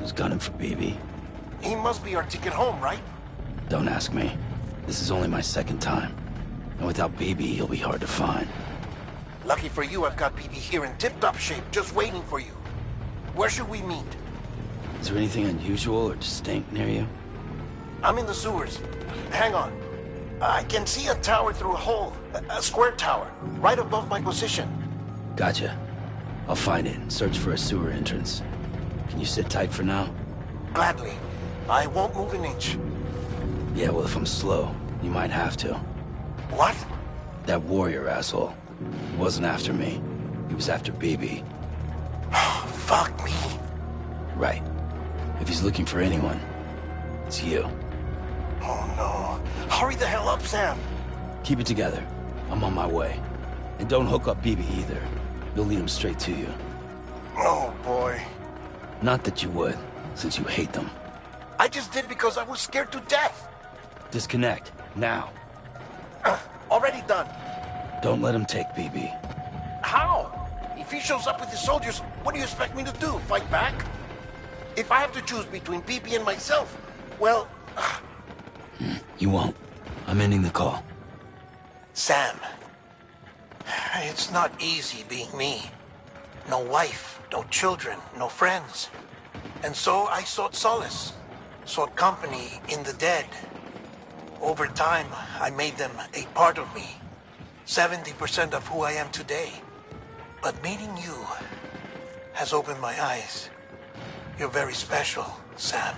who's gunning for BB. He must be our ticket home, right? Don't ask me. This is only my second time. And without BB, he'll be hard to find. Lucky for you, I've got BB here in tip-top shape, just waiting for you. Where should we meet? Is there anything unusual or distinct near you? I'm in the sewers. Hang on. I can see a tower through a hole. A square tower, right above my position. Gotcha. I'll find it and search for a sewer entrance. Can you sit tight for now? Gladly. I won't move an inch. Yeah, well, if I'm slow, you might have to. What? That warrior asshole. He wasn't after me. He was after BB. Fuck me. Right. If he's looking for anyone, it's you. Oh no. Hurry the hell up, Sam. Keep it together. I'm on my way. And don't hook up BB either. You'll lead him straight to you. Oh boy. Not that you would, since you hate them. I just did because I was scared to death. Disconnect, now. Already done. Don't let him take BB. How? If he shows up with his soldiers, what do you expect me to do? Fight back? If I have to choose between BB and myself, well... You won't. I'm ending the call. Sam, it's not easy being me. No wife, no children, no friends. And so I sought solace, sought company in the dead. Over time, I made them a part of me. 70% of who I am today. But meeting you has opened my eyes. You're very special, Sam.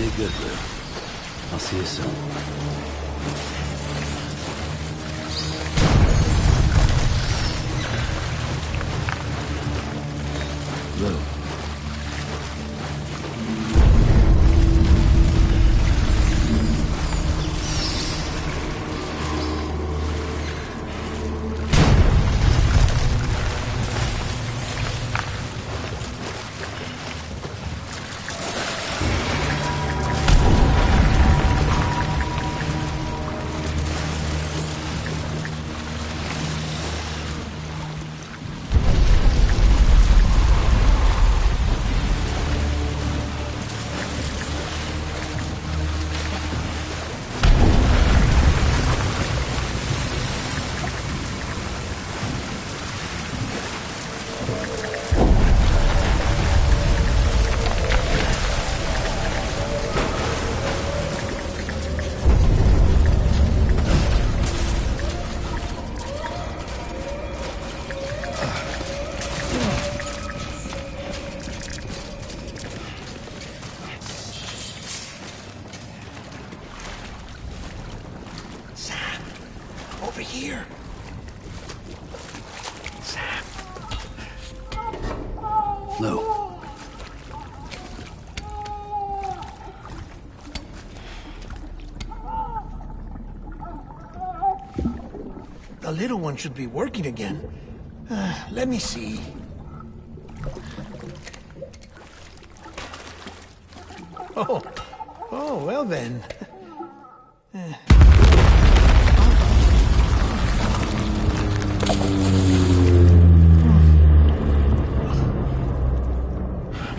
Stay good, Lou. I'll see you soon. Lou. Over here. Sam. Lou. The little one should be working again. Let me see. Oh, well then.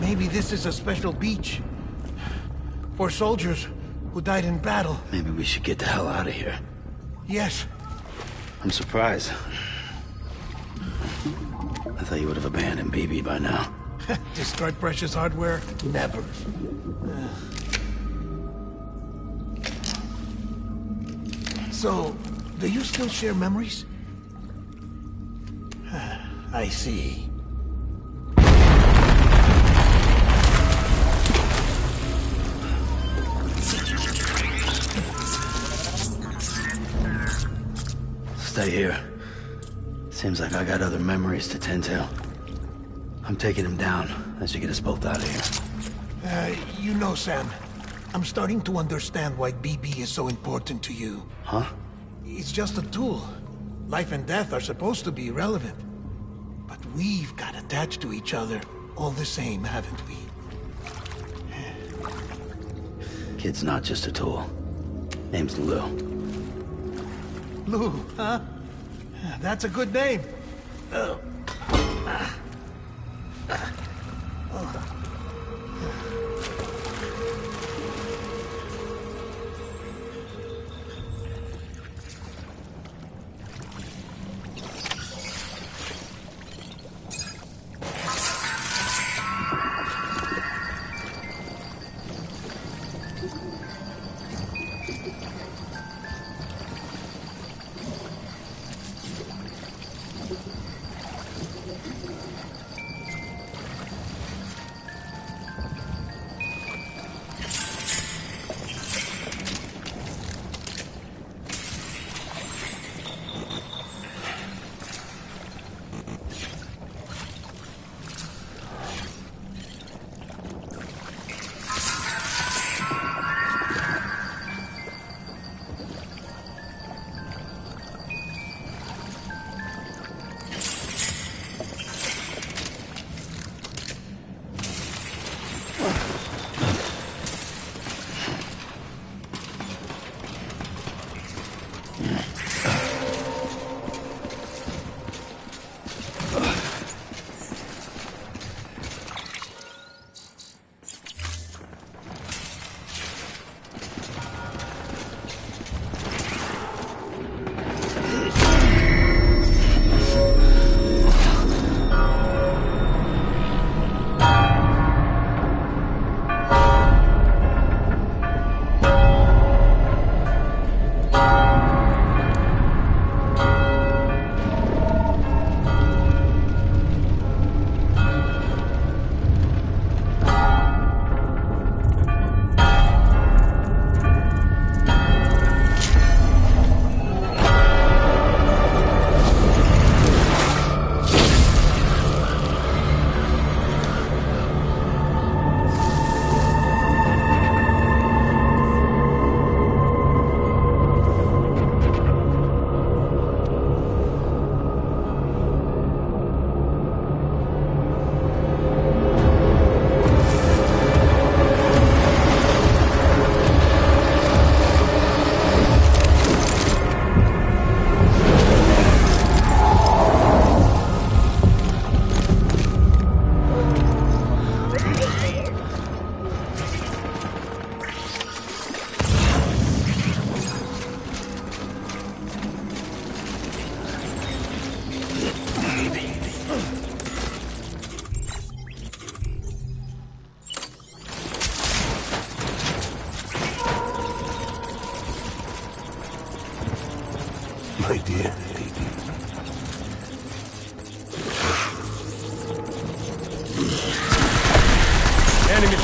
Maybe this is a special beach for soldiers who died in battle. Maybe we should get the hell out of here. Yes. I'm surprised. I thought you would have abandoned BB by now. Destroy precious hardware? Never. So, do you still share memories? I see. Stay here. Seems like I got other memories to tend to. I'm taking him down. That should get us both out of here. You know, Sam, I'm starting to understand why BB is so important to you. Huh? It's just a tool. Life and death are supposed to be irrelevant. But we've got attached to each other all the same, haven't we? Kid's not just a tool. Name's Lou. Lou, huh? That's a good name. My dear lady. Enemy!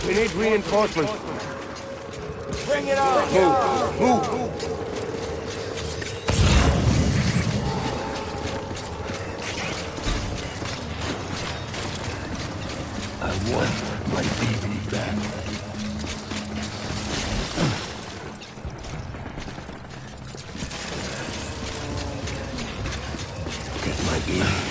We need reinforcements. Bring it on! Move! I want my baby back. Get my baby.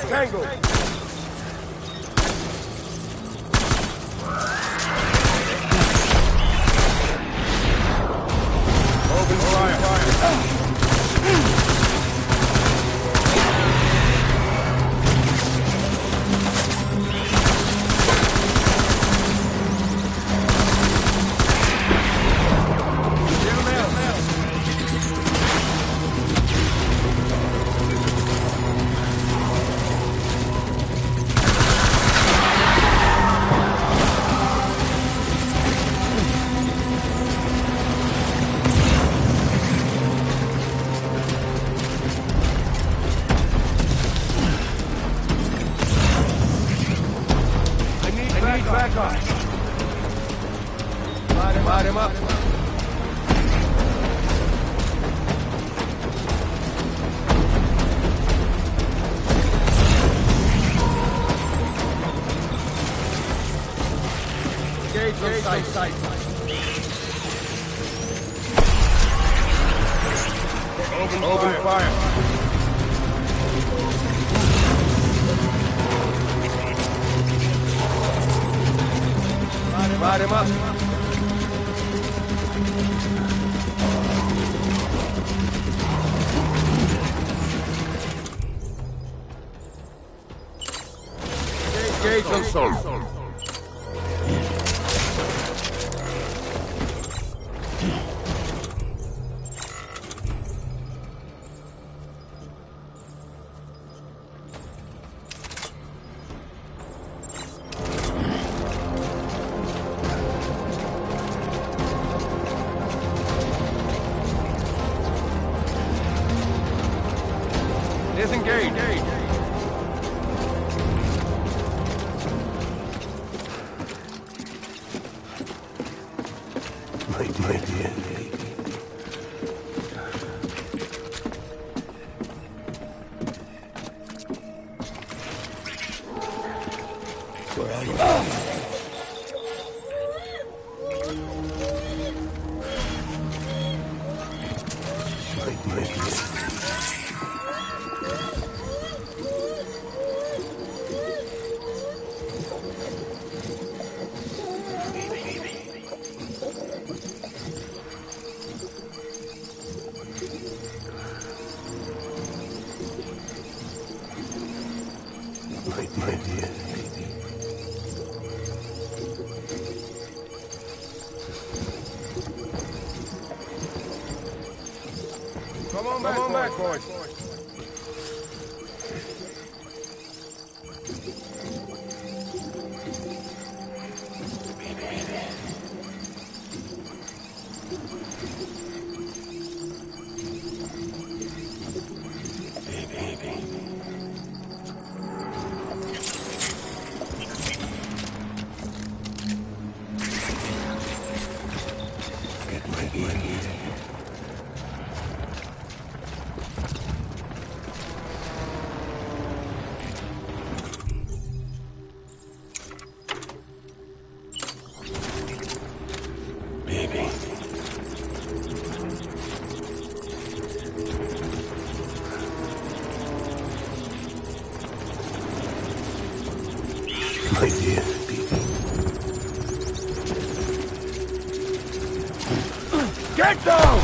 Tango! Open fire! Back on. Light him up. Gauge on sight. Open fire. Light him up. Gauge on soul. Disengage. My dear lady. Where are you? My dear. Come on back, boys. Get down!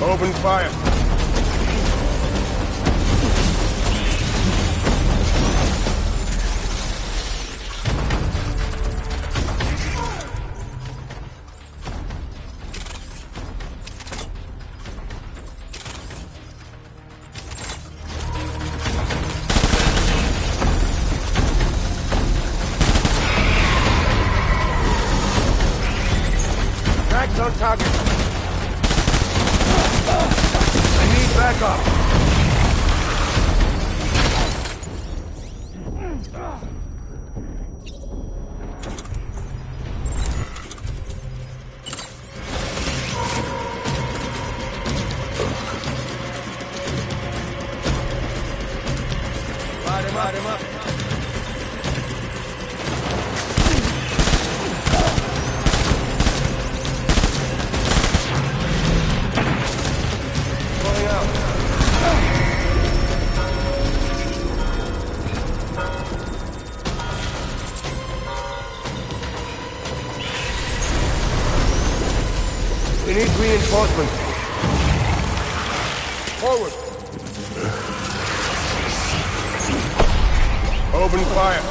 Open fire. Tracks on target. I need backup. Light him up. Pulling out. We need reinforcements. Forward. Open fire.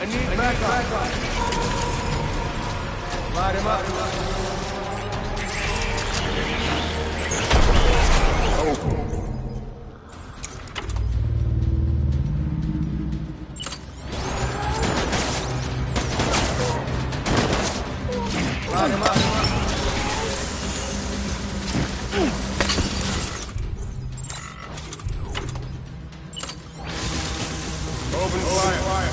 I need backup. Light him up. Light him up. Open fire.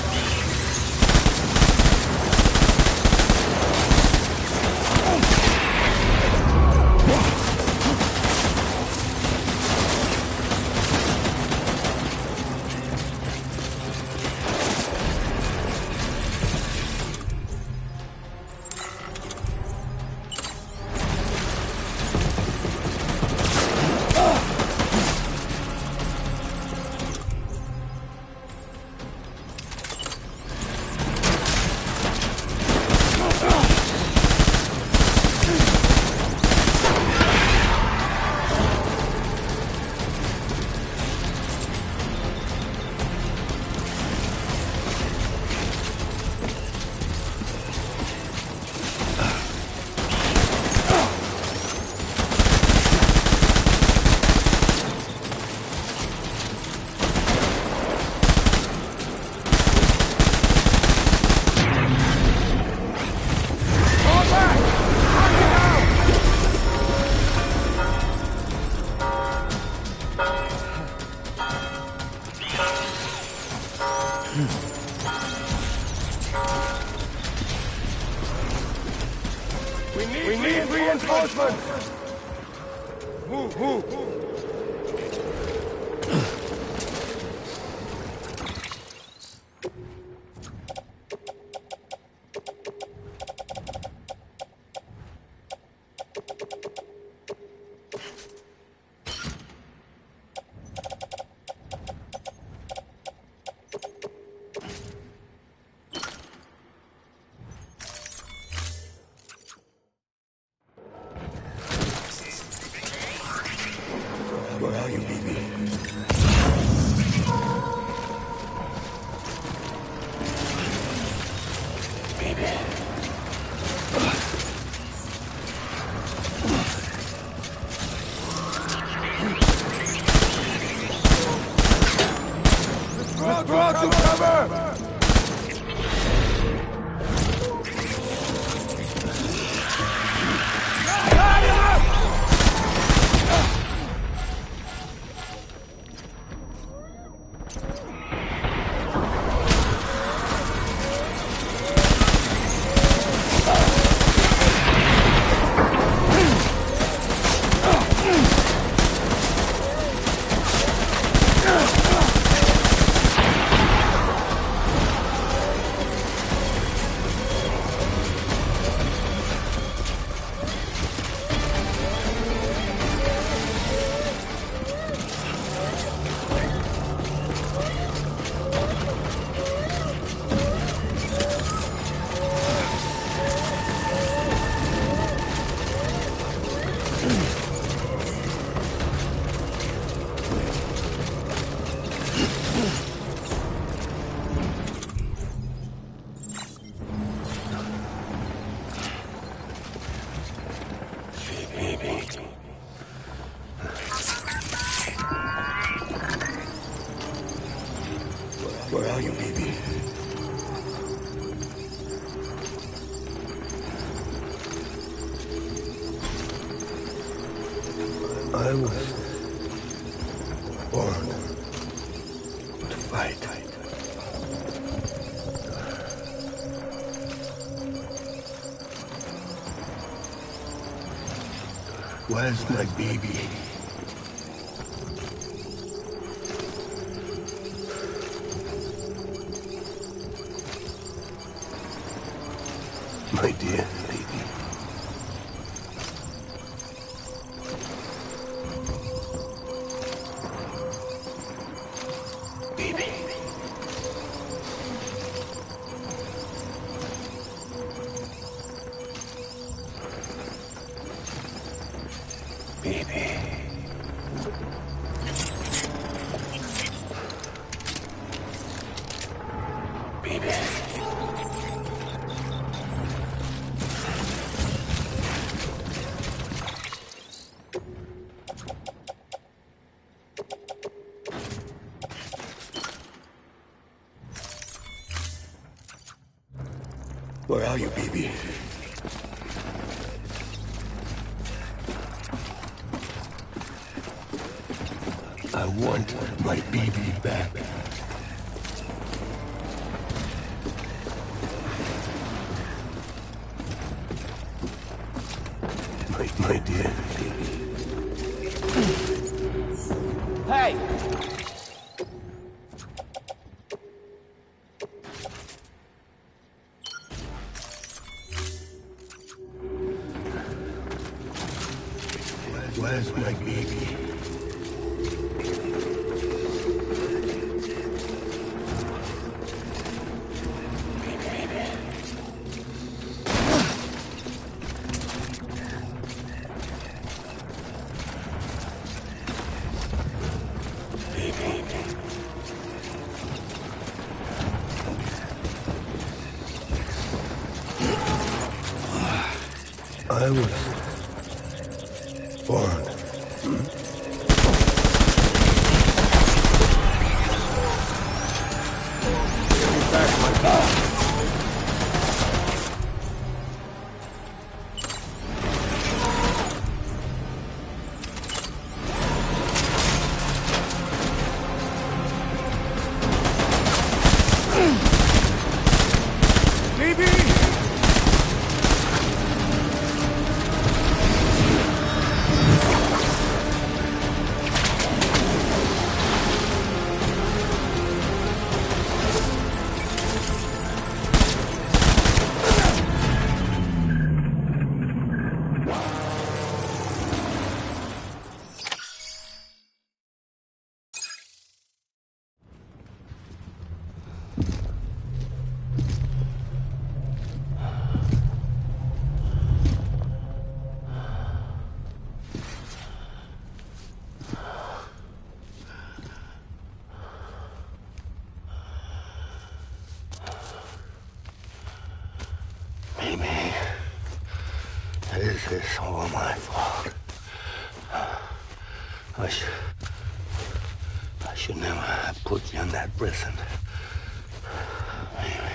Move, move. Where are you, baby? Let's draw to cover! Where are you, baby? I was born to fight. Where's my baby? My dear baby. Baby. Baby. Baby. Where are you, baby? I want my baby back. My dear baby. Hey! Where's my baby? I was born. Back, my God. It's all my fault. I should never have put you in that prison. Anyway.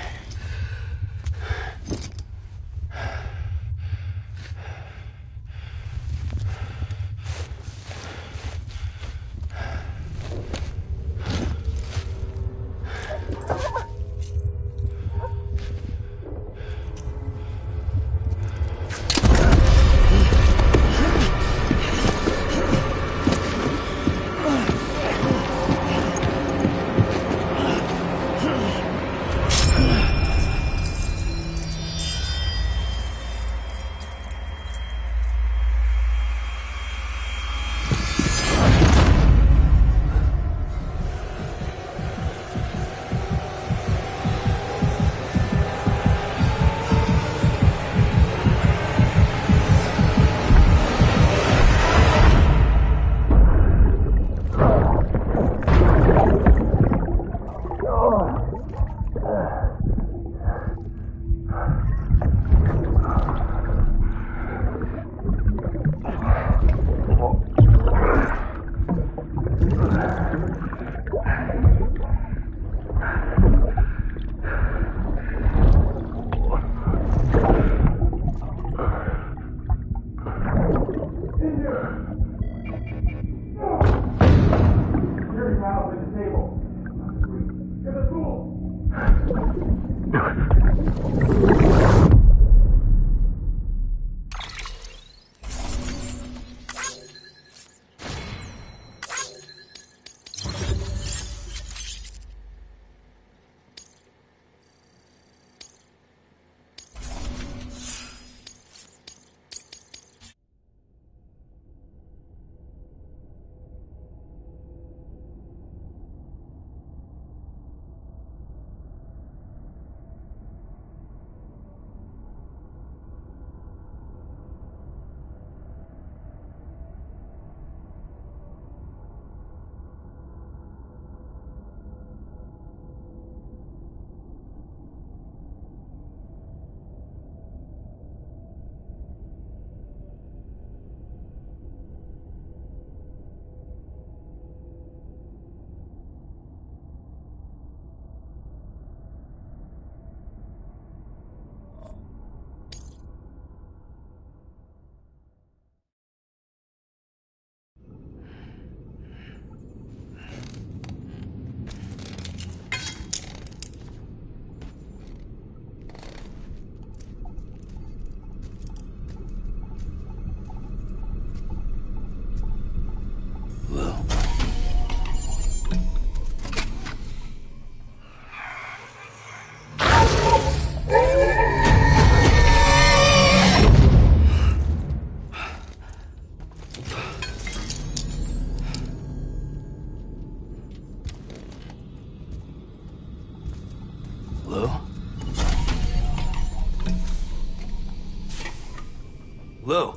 Lou.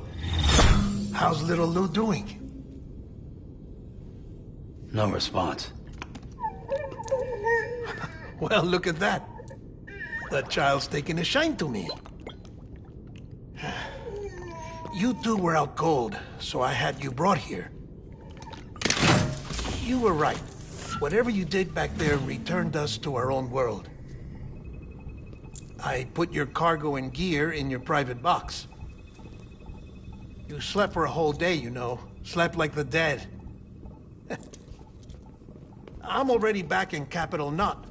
How's little Lou doing? No response. Well, look at that. That child's taking a shine to me. You two were out cold, so I had you brought here. You were right. Whatever you did back there returned us to our own world. I put your cargo and gear in your private box. You slept for a whole day, you know. Slept like the dead. I'm already back in Capital Knot.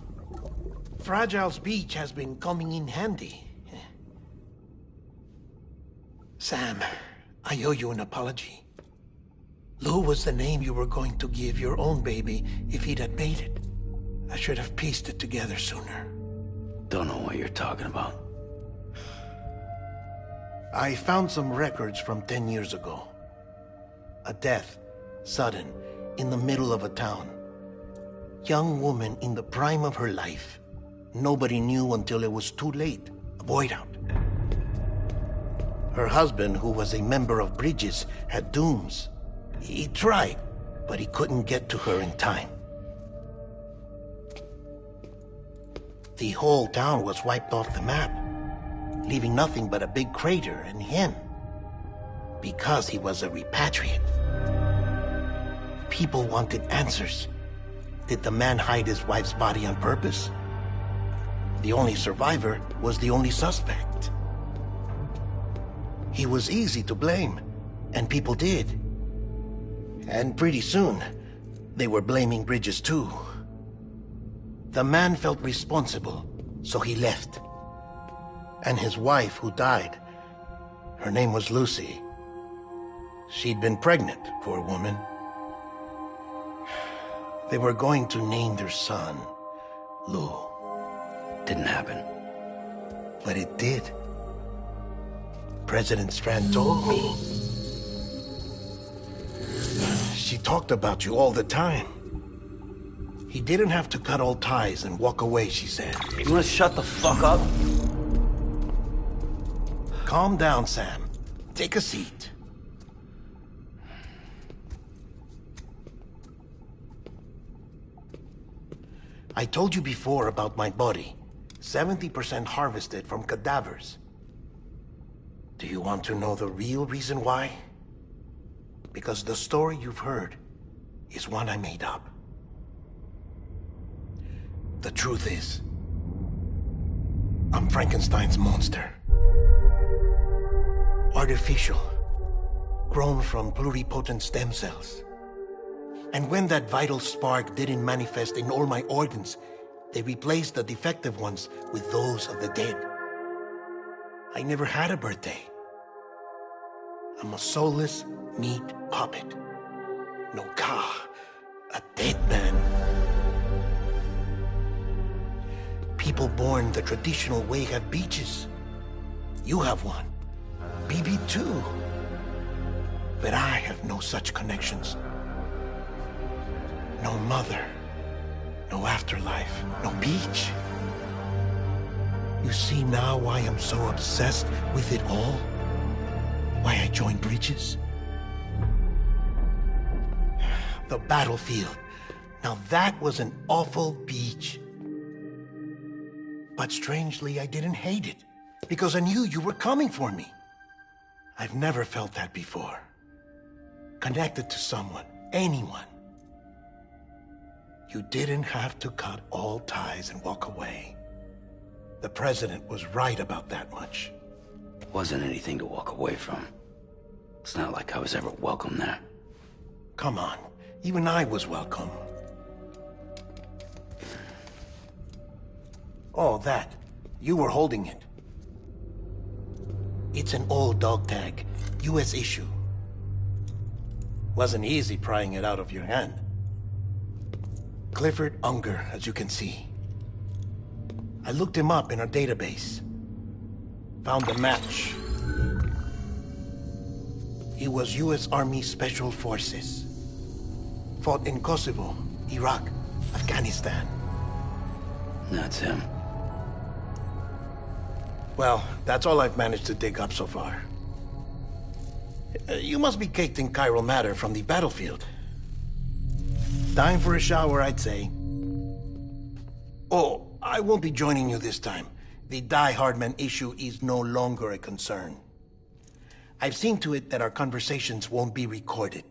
Fragile's beach has been coming in handy. Sam, I owe you an apology. Lou was the name you were going to give your own baby if he'd had made it. I should have pieced it together sooner. Don't know what you're talking about. I found some records from 10 years ago. A death, sudden, in the middle of a town. Young woman in the prime of her life. Nobody knew until it was too late. A void out. Her husband, who was a member of Bridges, had dooms. He tried, but he couldn't get to her in time. The whole town was wiped off the map, leaving nothing but a big crater and him. Because he was a repatriate. People wanted answers. Did the man hide his wife's body on purpose? The only survivor was the only suspect. He was easy to blame, and people did. And pretty soon, they were blaming Bridges too. The man felt responsible, so he left. And his wife, who died, her name was Lucy. She'd been pregnant, poor woman. They were going to name their son Lou. Didn't happen. But it did. President Strand told me. She talked about you all the time. He didn't have to cut all ties and walk away, she said. You wanna shut the fuck up? Calm down, Sam. Take a seat. I told you before about my body. 70% harvested from cadavers. Do you want to know the real reason why? Because the story you've heard is one I made up. The truth is, I'm Frankenstein's monster. Artificial, grown from pluripotent stem cells. And when that vital spark didn't manifest in all my organs, they replaced the defective ones with those of the dead. I never had a birthday. I'm a soulless meat puppet. No car, a dead man. People born the traditional way have beaches. You have one. BB too. But I have no such connections. No mother, no afterlife, no beach. You see now why I'm so obsessed with it all? Why I joined Bridges? The battlefield. Now that was an awful beach. But strangely, I didn't hate it, because I knew you were coming for me. I've never felt that before. Connected to someone, anyone. You didn't have to cut all ties and walk away. The president was right about that much. Wasn't anything to walk away from. It's not like I was ever welcome there. Come on, even I was welcome. Oh, that. You were holding it. It's an old dog tag, US issue. Wasn't easy prying it out of your hand. Clifford Unger, as you can see. I looked him up in our database. Found a match. He was US Army Special Forces. Fought in Kosovo, Iraq, Afghanistan. That's him. Well, that's all I've managed to dig up so far. You must be caked in chiral matter from the battlefield. Time for a shower, I'd say. Oh, I won't be joining you this time. The Die Hardman issue is no longer a concern. I've seen to it that our conversations won't be recorded.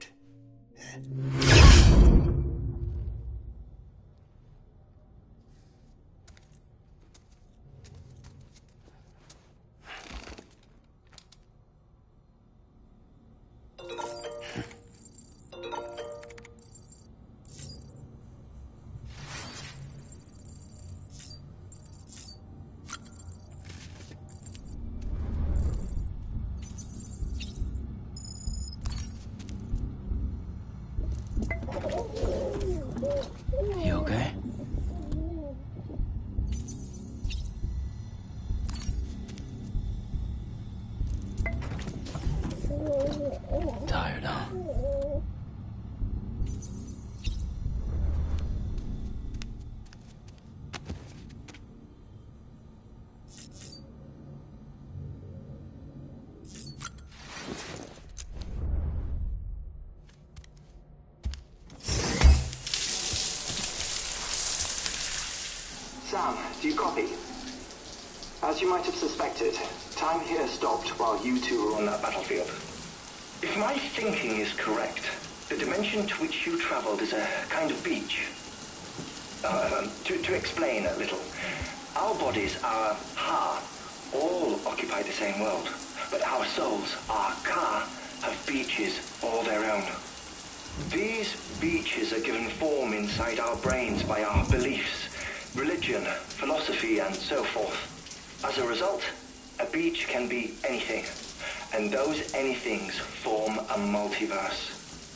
You okay? Tired, huh? Sam, do you copy? As you might have suspected, time here stopped while you two were on that battlefield. If my thinking is correct, the dimension to which you traveled is a kind of beach. To explain a little, our bodies, our ha, all occupy the same world, but our souls, our ka, have beaches all their own. These beaches are given form inside our brains by our beliefs, religion, philosophy, and so forth. As a result, a beach can be anything, and those anythings form a multiverse.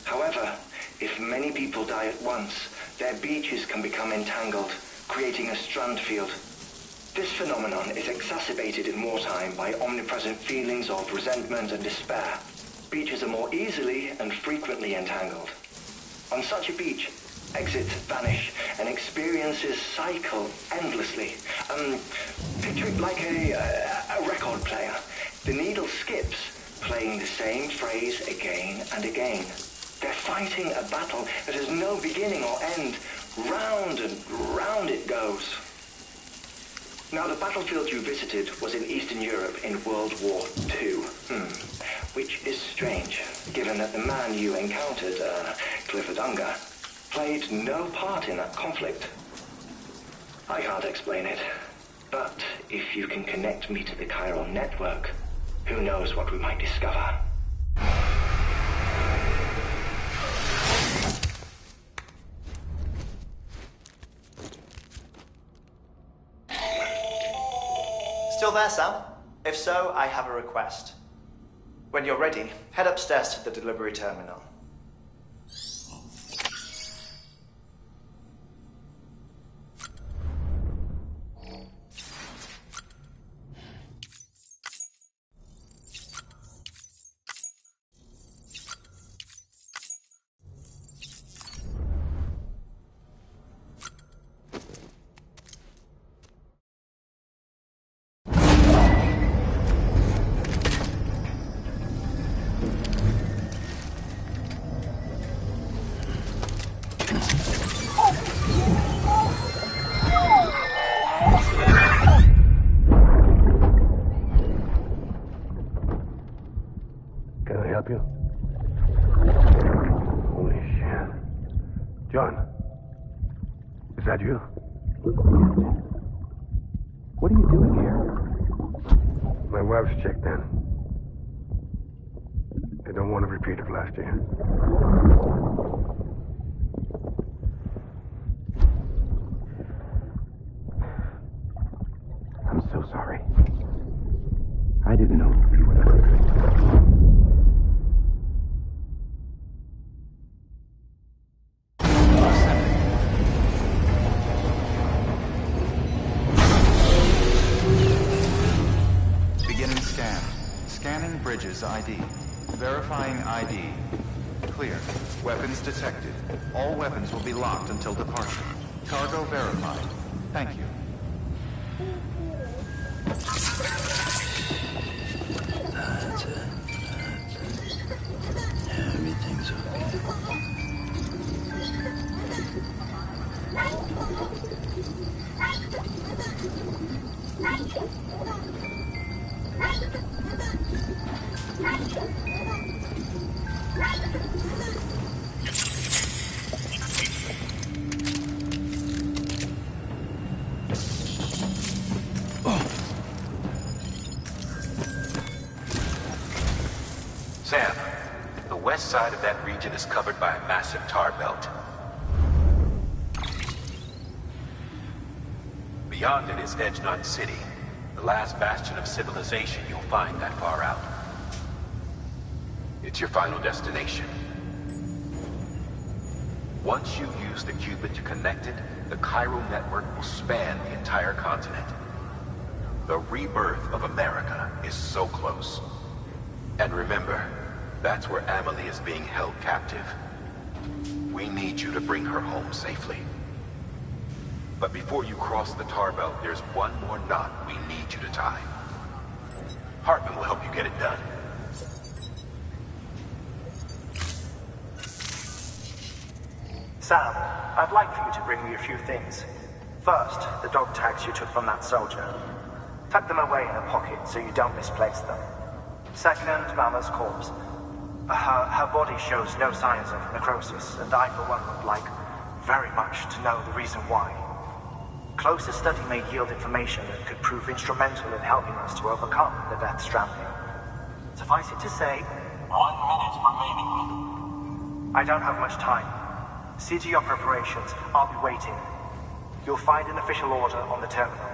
However, if many people die at once, their beaches can become entangled, creating a strand field. This phenomenon is exacerbated in wartime by omnipresent feelings of resentment and despair. Beaches are more easily and frequently entangled. On such a beach, exits vanish and experiences cycle endlessly. Picture it like a record player. The needle skips, playing the same phrase again and again. They're fighting a battle that has no beginning or end. Round and round it goes. Now, the battlefield you visited was in Eastern Europe in World War II. Which is strange, given that the man you encountered, Clifford Unger, played no part in that conflict. I can't explain it, but if you can connect me to the chiral network, who knows what we might discover. Still there, Sam? If so, I have a request. When you're ready, head upstairs to the delivery terminal. Can I help you? Holy shit. John, is that you? What are you doing here? My wife's checked in. They don't want to repeat of last year. I'm so sorry. I didn't know you were that. Beginning scan. Scanning bridges ID. Verifying ID. Clear. Weapons detected. All weapons will be locked until departure. Cargo verified. Thank you. That's it. Everything's Sam, the west side of that region is covered by a massive tar belt. Beyond it is Edgenut City, the last bastion of civilization you'll find that far out. It's your final destination. Once you use the Cubit to connect it, the chiral network will span the entire continent. The rebirth of America is so close. And remember, that's where Amelie is being held captive. We need you to bring her home safely. But before you cross the tar belt, there's one more knot we need you to tie. Hartman will help you get it done. Sam, I'd like for you to bring me a few things. First, the dog tags you took from that soldier. Tuck them away in a pocket so you don't misplace them. Second, Mama's corpse. Her body shows no signs of necrosis, and I, for one, would like very much to know the reason why. Closer study may yield information that could prove instrumental in helping us to overcome the Death Stranding. Suffice it to say, 1 minute remaining. I don't have much time. See to your preparations. I'll be waiting. You'll find an official order on the terminal.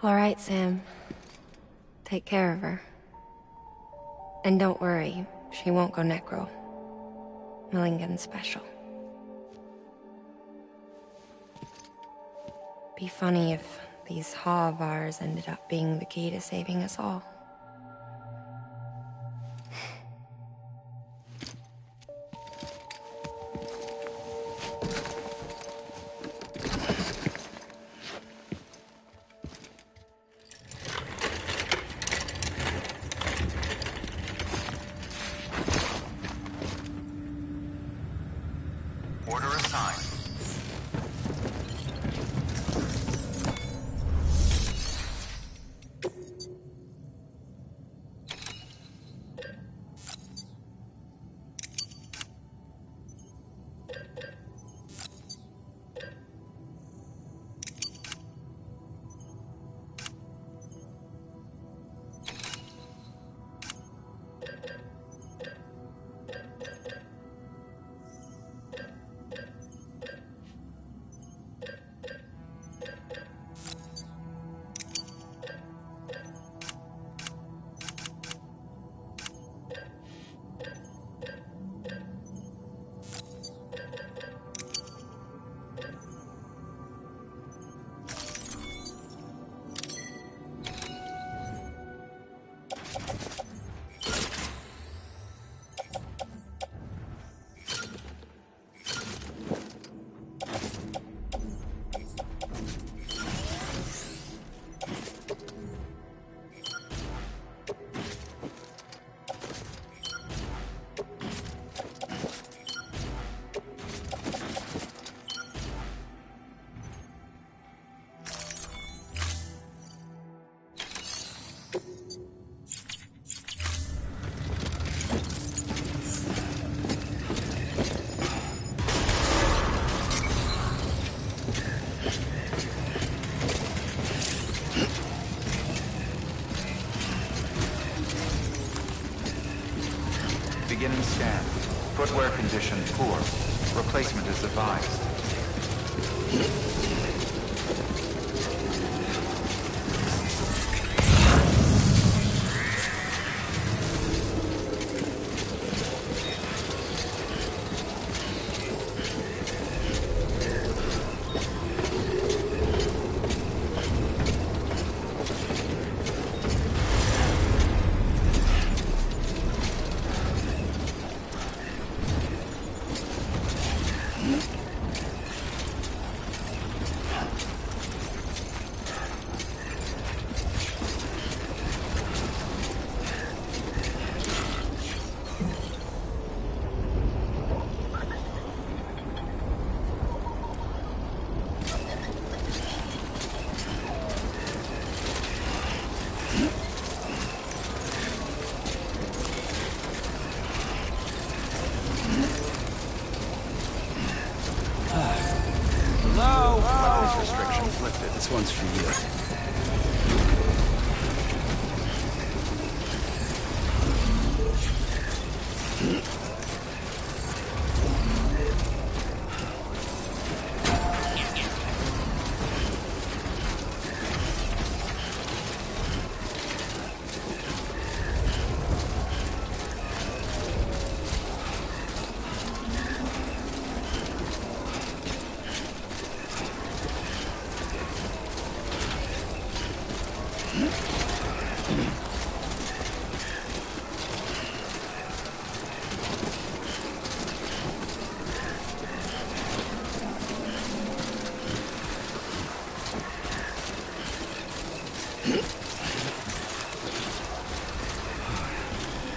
All right, Sam. Take care of her. And don't worry, she won't go necro. Milligan's special. Be funny if these Ha of ours ended up being the key to saving us all. Order assigned. wear condition poor. Replacement is advised. This one's for you.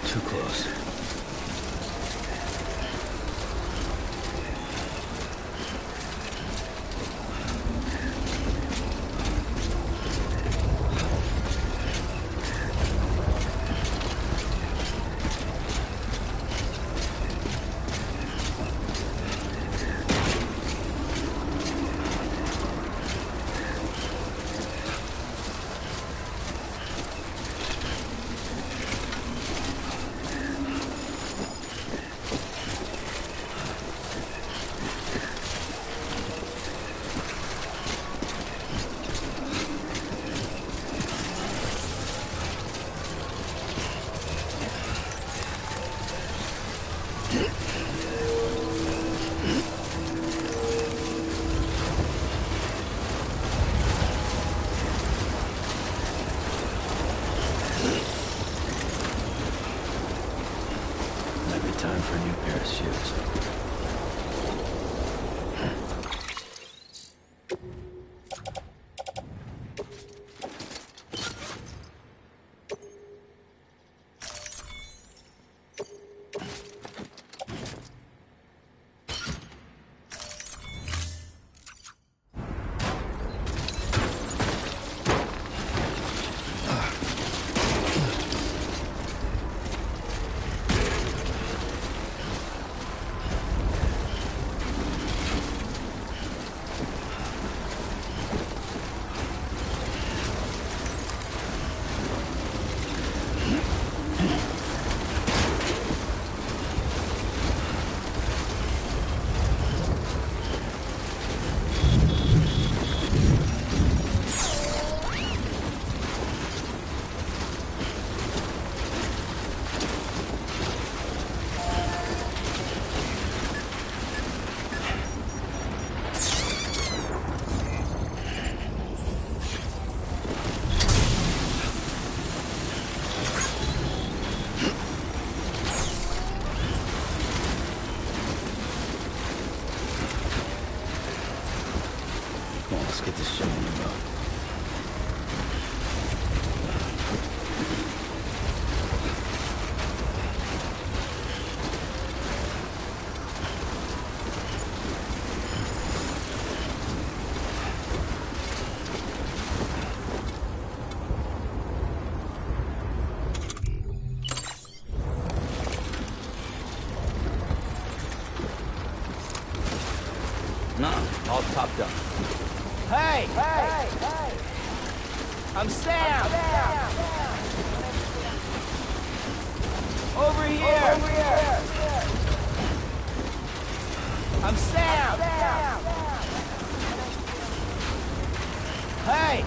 Too close. Time for a new pair of shoes. Come on, let's get this show on the road. No, all topped up. Hey! Hey! I'm Sam! Over here! I'm Sam! Hey!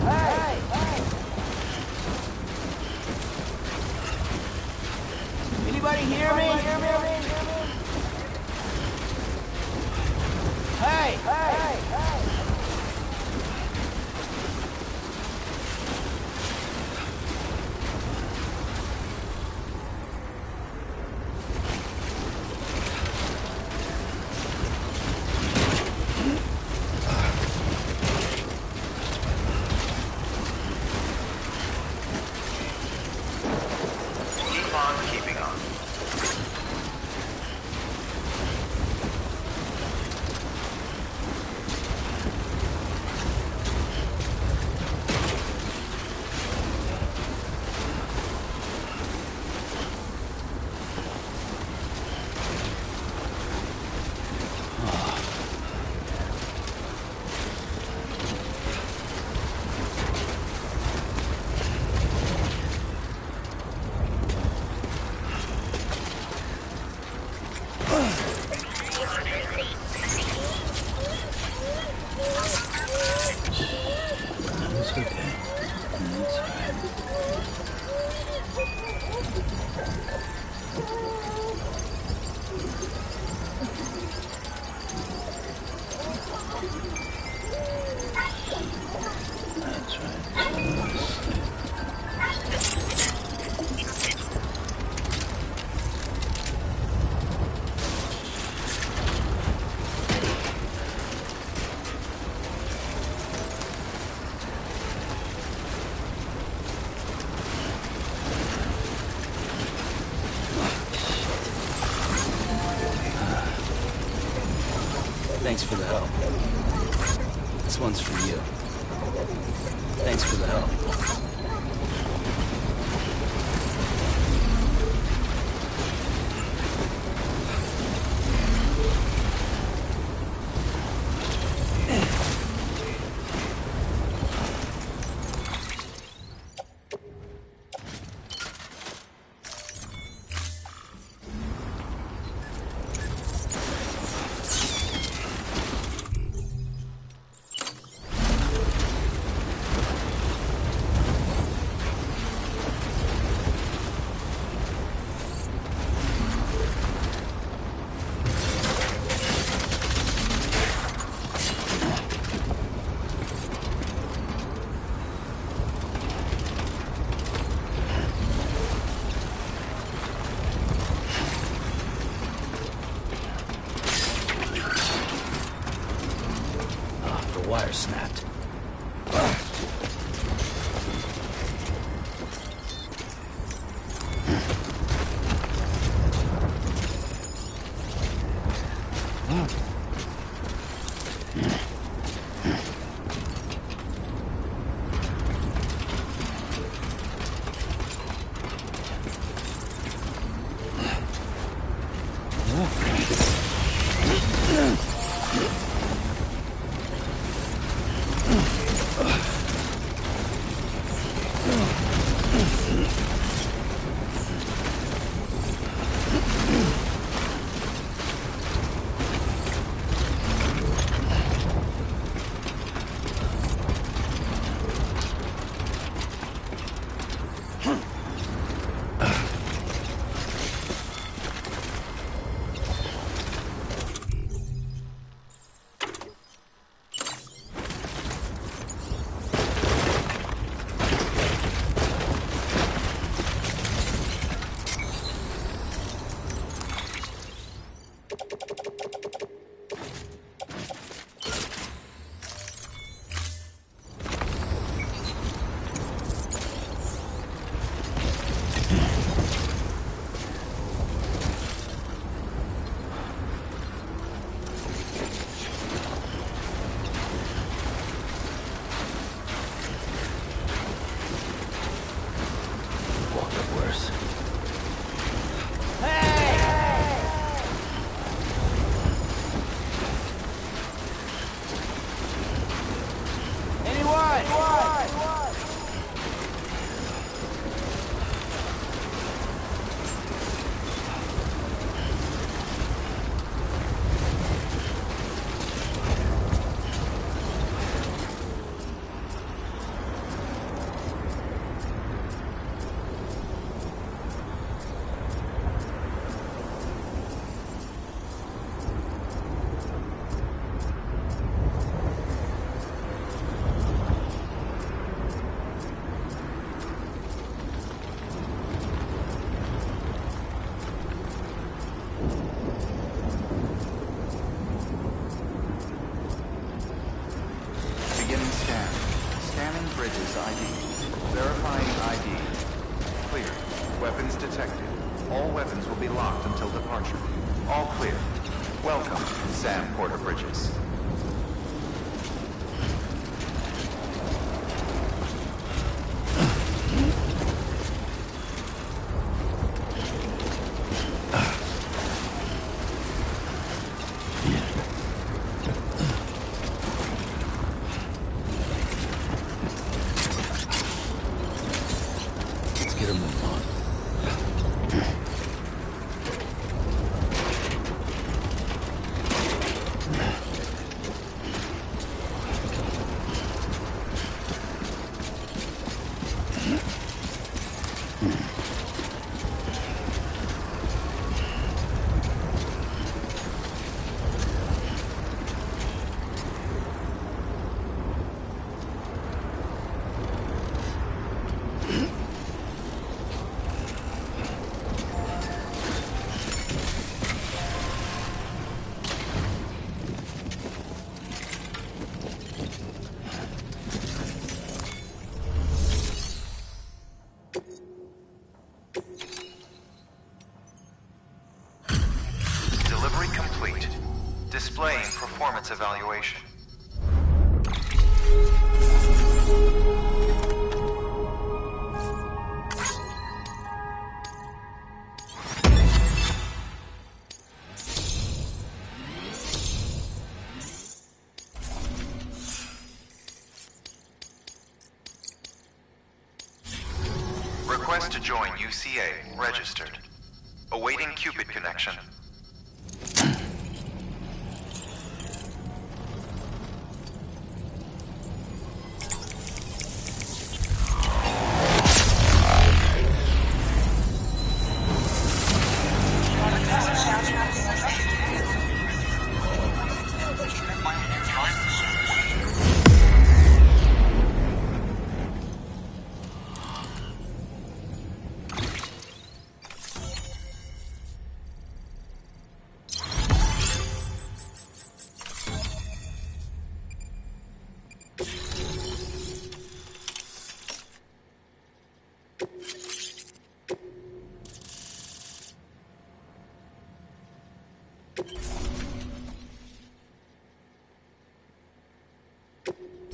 Anybody hear me? Hey! Keep on keeping on. It's okay. It's okay. That's right. Thanks for the help. This one's for you. Thanks for the help. The wire snapped. Bridges ID. Verifying ID. Clear. Weapons detected. All weapons will be locked until departure. All clear. Welcome, Sam Porter Bridges. Let's get a move on. Delivery complete. Displaying performance evaluation. Request to join UCA. Registered. Awaiting Cupid connection.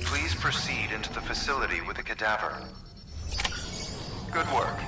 Please proceed into the facility with the cadaver. Good work.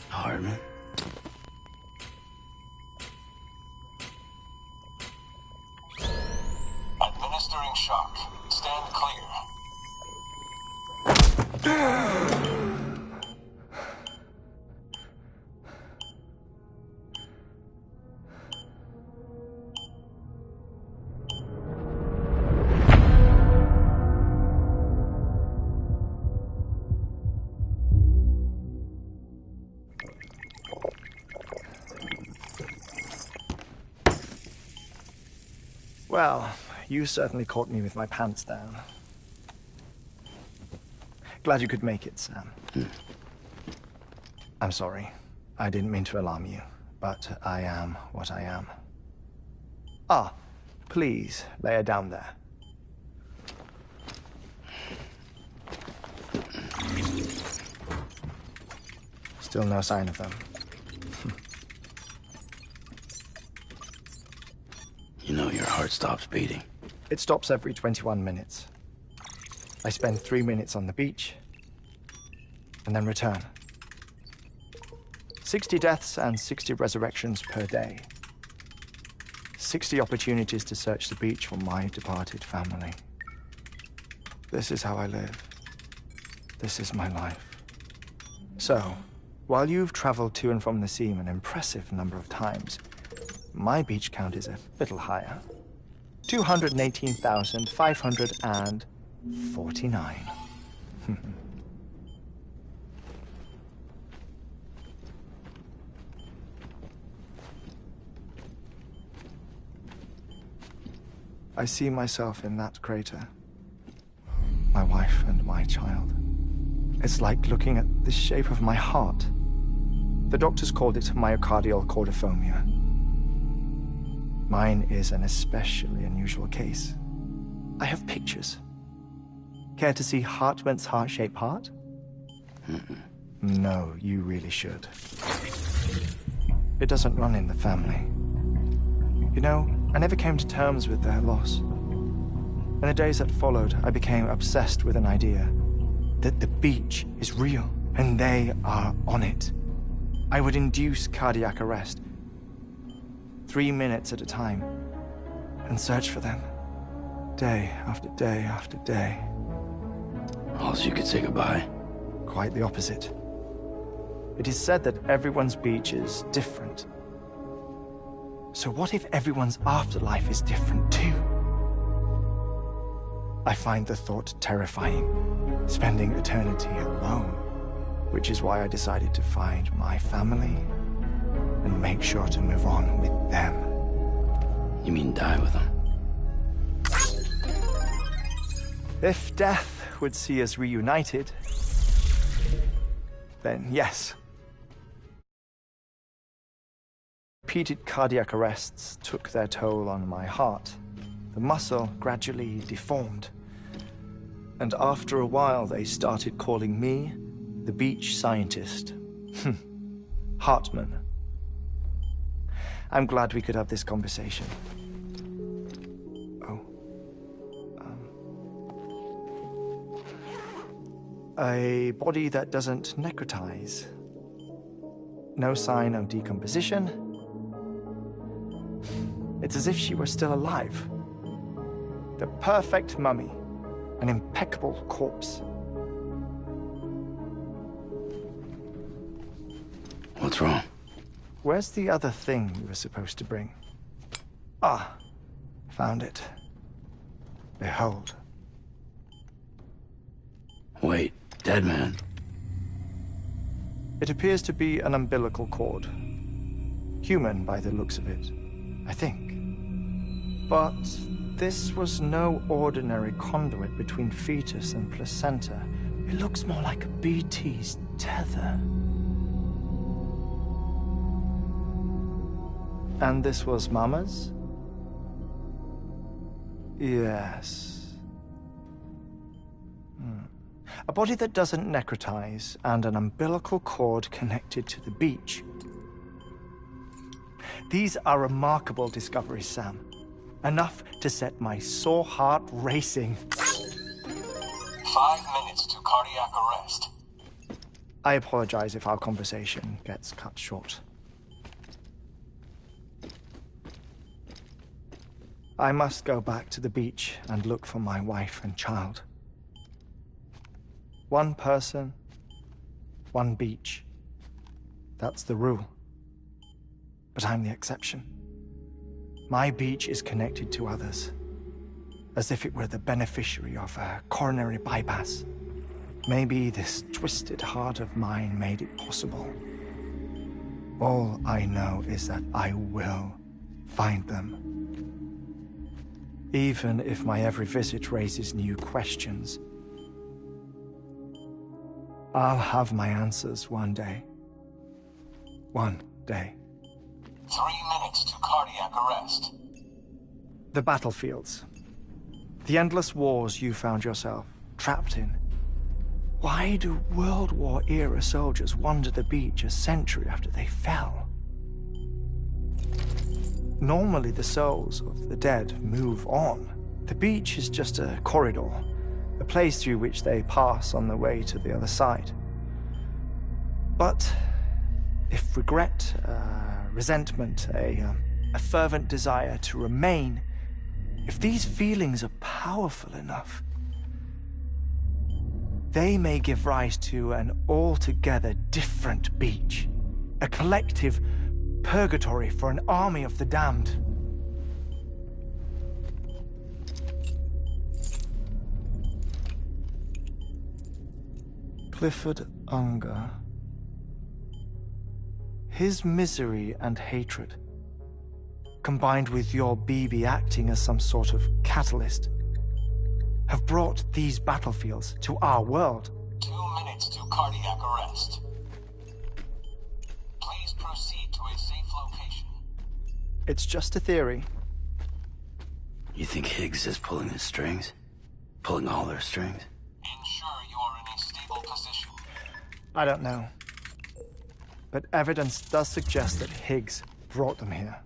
Hartman? Administering shock. Stand clear. Well, you certainly caught me with my pants down. Glad you could make it, Sam. I'm sorry. I didn't mean to alarm you, but I am what I am. Ah, please, lay her down there. Still no sign of them. You know your heart stops beating. It stops every 21 minutes. I spend 3 minutes on the beach, and then return. 60 deaths and 60 resurrections per day. 60 opportunities to search the beach for my departed family. This is how I live. This is my life. So, while you've traveled to and from the seam an impressive number of times, my beach count is a little higher. 218,549. I see myself in that crater. My wife and my child. It's like looking at the shape of my heart. The doctors called it myocardial cordiformia. Mine is an especially unusual case. I have pictures. Care to see Hartman's heart-shaped heart? No, you really should. It doesn't run in the family. You know, I never came to terms with their loss. In the days that followed, I became obsessed with an idea that the beach is real, and they are on it. I would induce cardiac arrest, 3 minutes at a time, and search for them, day after day after day. Also, you could say goodbye. Quite the opposite. It is said that everyone's beach is different. So what if everyone's afterlife is different too? I find the thought terrifying, spending eternity alone, which is why I decided to find my family and make sure to move on with them. You mean die with them? If death would see us reunited, then yes. Repeated cardiac arrests took their toll on my heart. The muscle gradually deformed. And after a while, they started calling me the beach scientist. Hartman. I'm glad we could have this conversation. A body that doesn't necrotize. No sign of decomposition. It's as if she were still alive. The perfect mummy. An impeccable corpse. What's wrong? Where's the other thing you were supposed to bring? Ah, found it. Behold. Wait, dead man? It appears to be an umbilical cord. Human by the looks of it, I think. But this was no ordinary conduit between fetus and placenta. It looks more like a BT's tether. And this was Mama's? Yes. A body that doesn't necrotize and an umbilical cord connected to the beach. These are remarkable discoveries, Sam. Enough to set my sore heart racing. 5 minutes to cardiac arrest. I apologize if our conversation gets cut short. I must go back to the beach and look for my wife and child. One person, one beach. That's the rule. But I'm the exception. My beach is connected to others, as if it were the beneficiary of a coronary bypass. Maybe this twisted heart of mine made it possible. All I know is that I will find them. even if my every visit raises new questions. I'll have my answers one day. One day. 3 minutes to cardiac arrest. The battlefields. The endless wars you found yourself trapped in. Why do World War-era soldiers wander the beach a century after they fell? Normally the souls of the dead move on. The beach is just a corridor, a place through which they pass on the way to the other side. But if regret, resentment, a fervent desire to remain, if these feelings are powerful enough, they may give rise to an altogether different beach, a collective purgatory for an army of the damned. Clifford Unger. His misery and hatred, combined with your BB acting as some sort of catalyst, have brought these battlefields to our world. 2 minutes to cardiac arrest. Please proceed to a safe location. It's just a theory. You think Higgs is pulling his strings? Pulling all their strings? Ensure you are in a stable position. I don't know. But evidence does suggest that Higgs brought them here.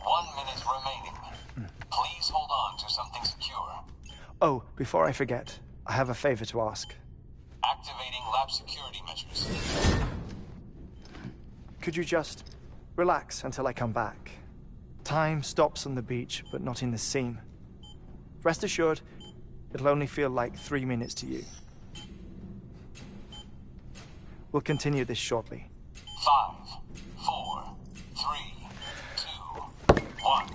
1 minute remaining. Please hold on to something secure. Oh, before I forget, I have a favor to ask. Activating lab security measures. Could you just relax until I come back? Time stops on the beach, but not in the scene. Rest assured, it'll only feel like 3 minutes to you. We'll continue this shortly. 5, 4, 3, 2, 1.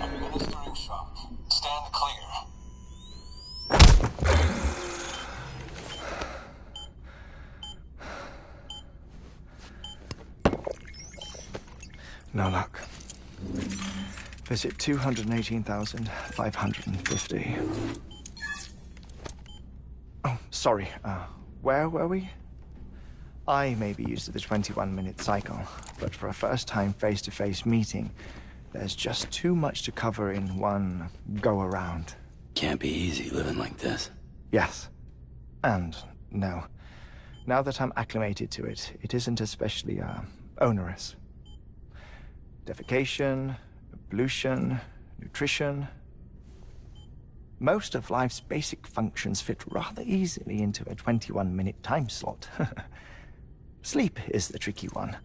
Administering shock. Stand clear. No luck. Visit 218,550. Oh, sorry. Where were we? I may be used to the 21-minute cycle, but for a first-time face-to-face meeting, there's just too much to cover in one go-around. Can't be easy living like this. Yes. And no. Now that I'm acclimated to it, it isn't especially, onerous. Defecation, pollution, nutrition. Most of life's basic functions fit rather easily into a 21-minute time slot. Sleep is the tricky one.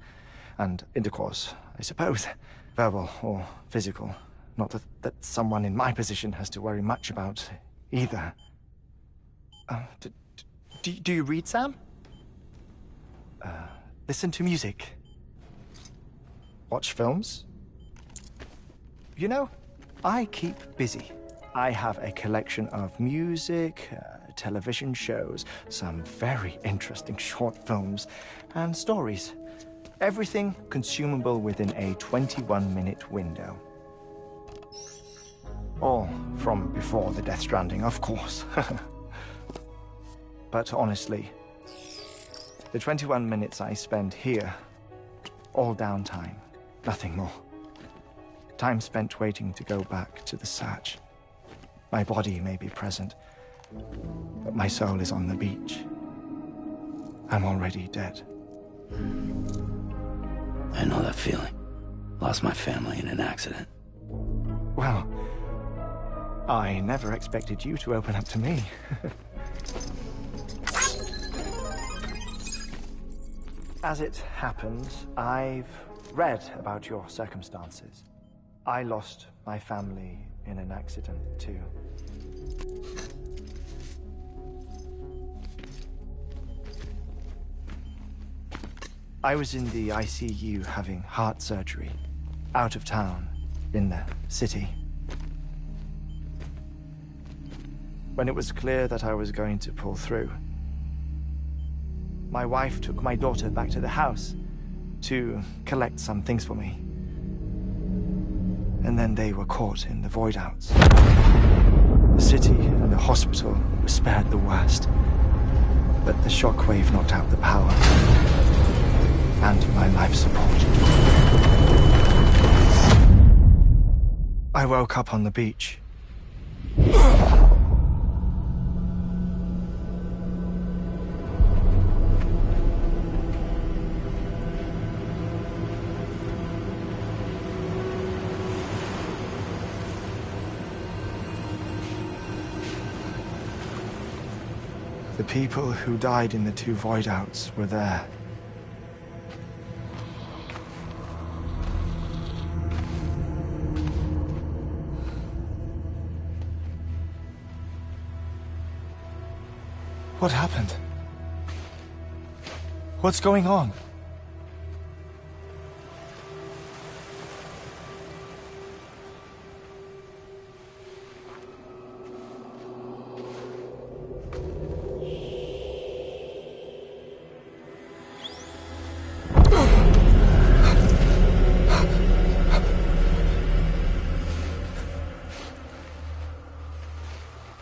And intercourse, I suppose. Verbal or physical. Not that someone in my position has to worry much about either. Do you read, Sam? Listen to music. Watch films? You know, I keep busy. I have a collection of music, television shows, some very interesting short films, and stories. Everything consumable within a 21-minute window. All from before the Death Stranding, of course. But honestly, the 21 minutes I spend here, all downtime, nothing more. Time spent waiting to go back to the search. My body may be present, but my soul is on the beach. I'm already dead. I know that feeling. Lost my family in an accident. Well, I never expected you to open up to me. As it happens, I've read about your circumstances. I lost my family in an accident, too. I was in the ICU having heart surgery, out of town, in the city. When it was clear that I was going to pull through, my wife took my daughter back to the house to collect some things for me. And then they were caught in the void-outs. The city and the hospital were spared the worst, but the shockwave knocked out the power and my life support. I woke up on the beach. The people who died in the two void-outs were there. What happened? What's going on?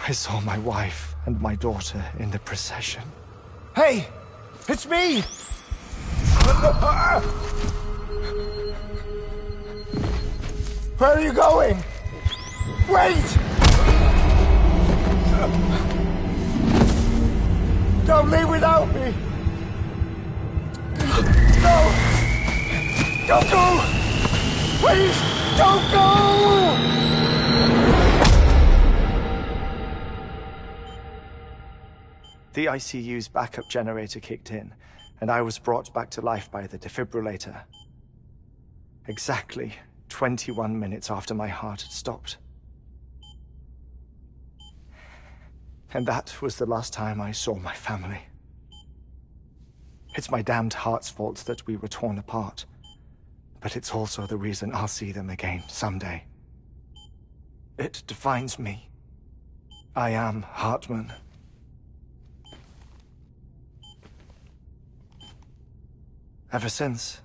I saw my wife and my daughter in the procession. Hey! It's me! Where are you going? Wait! Don't leave without me! No! Don't go! Please, don't go! The ICU's backup generator kicked in, and I was brought back to life by the defibrillator. Exactly 21 minutes after my heart had stopped. And that was the last time I saw my family. It's my damned heart's fault that we were torn apart. But it's also the reason I'll see them again someday. It defines me. I am Hartman. Ever since,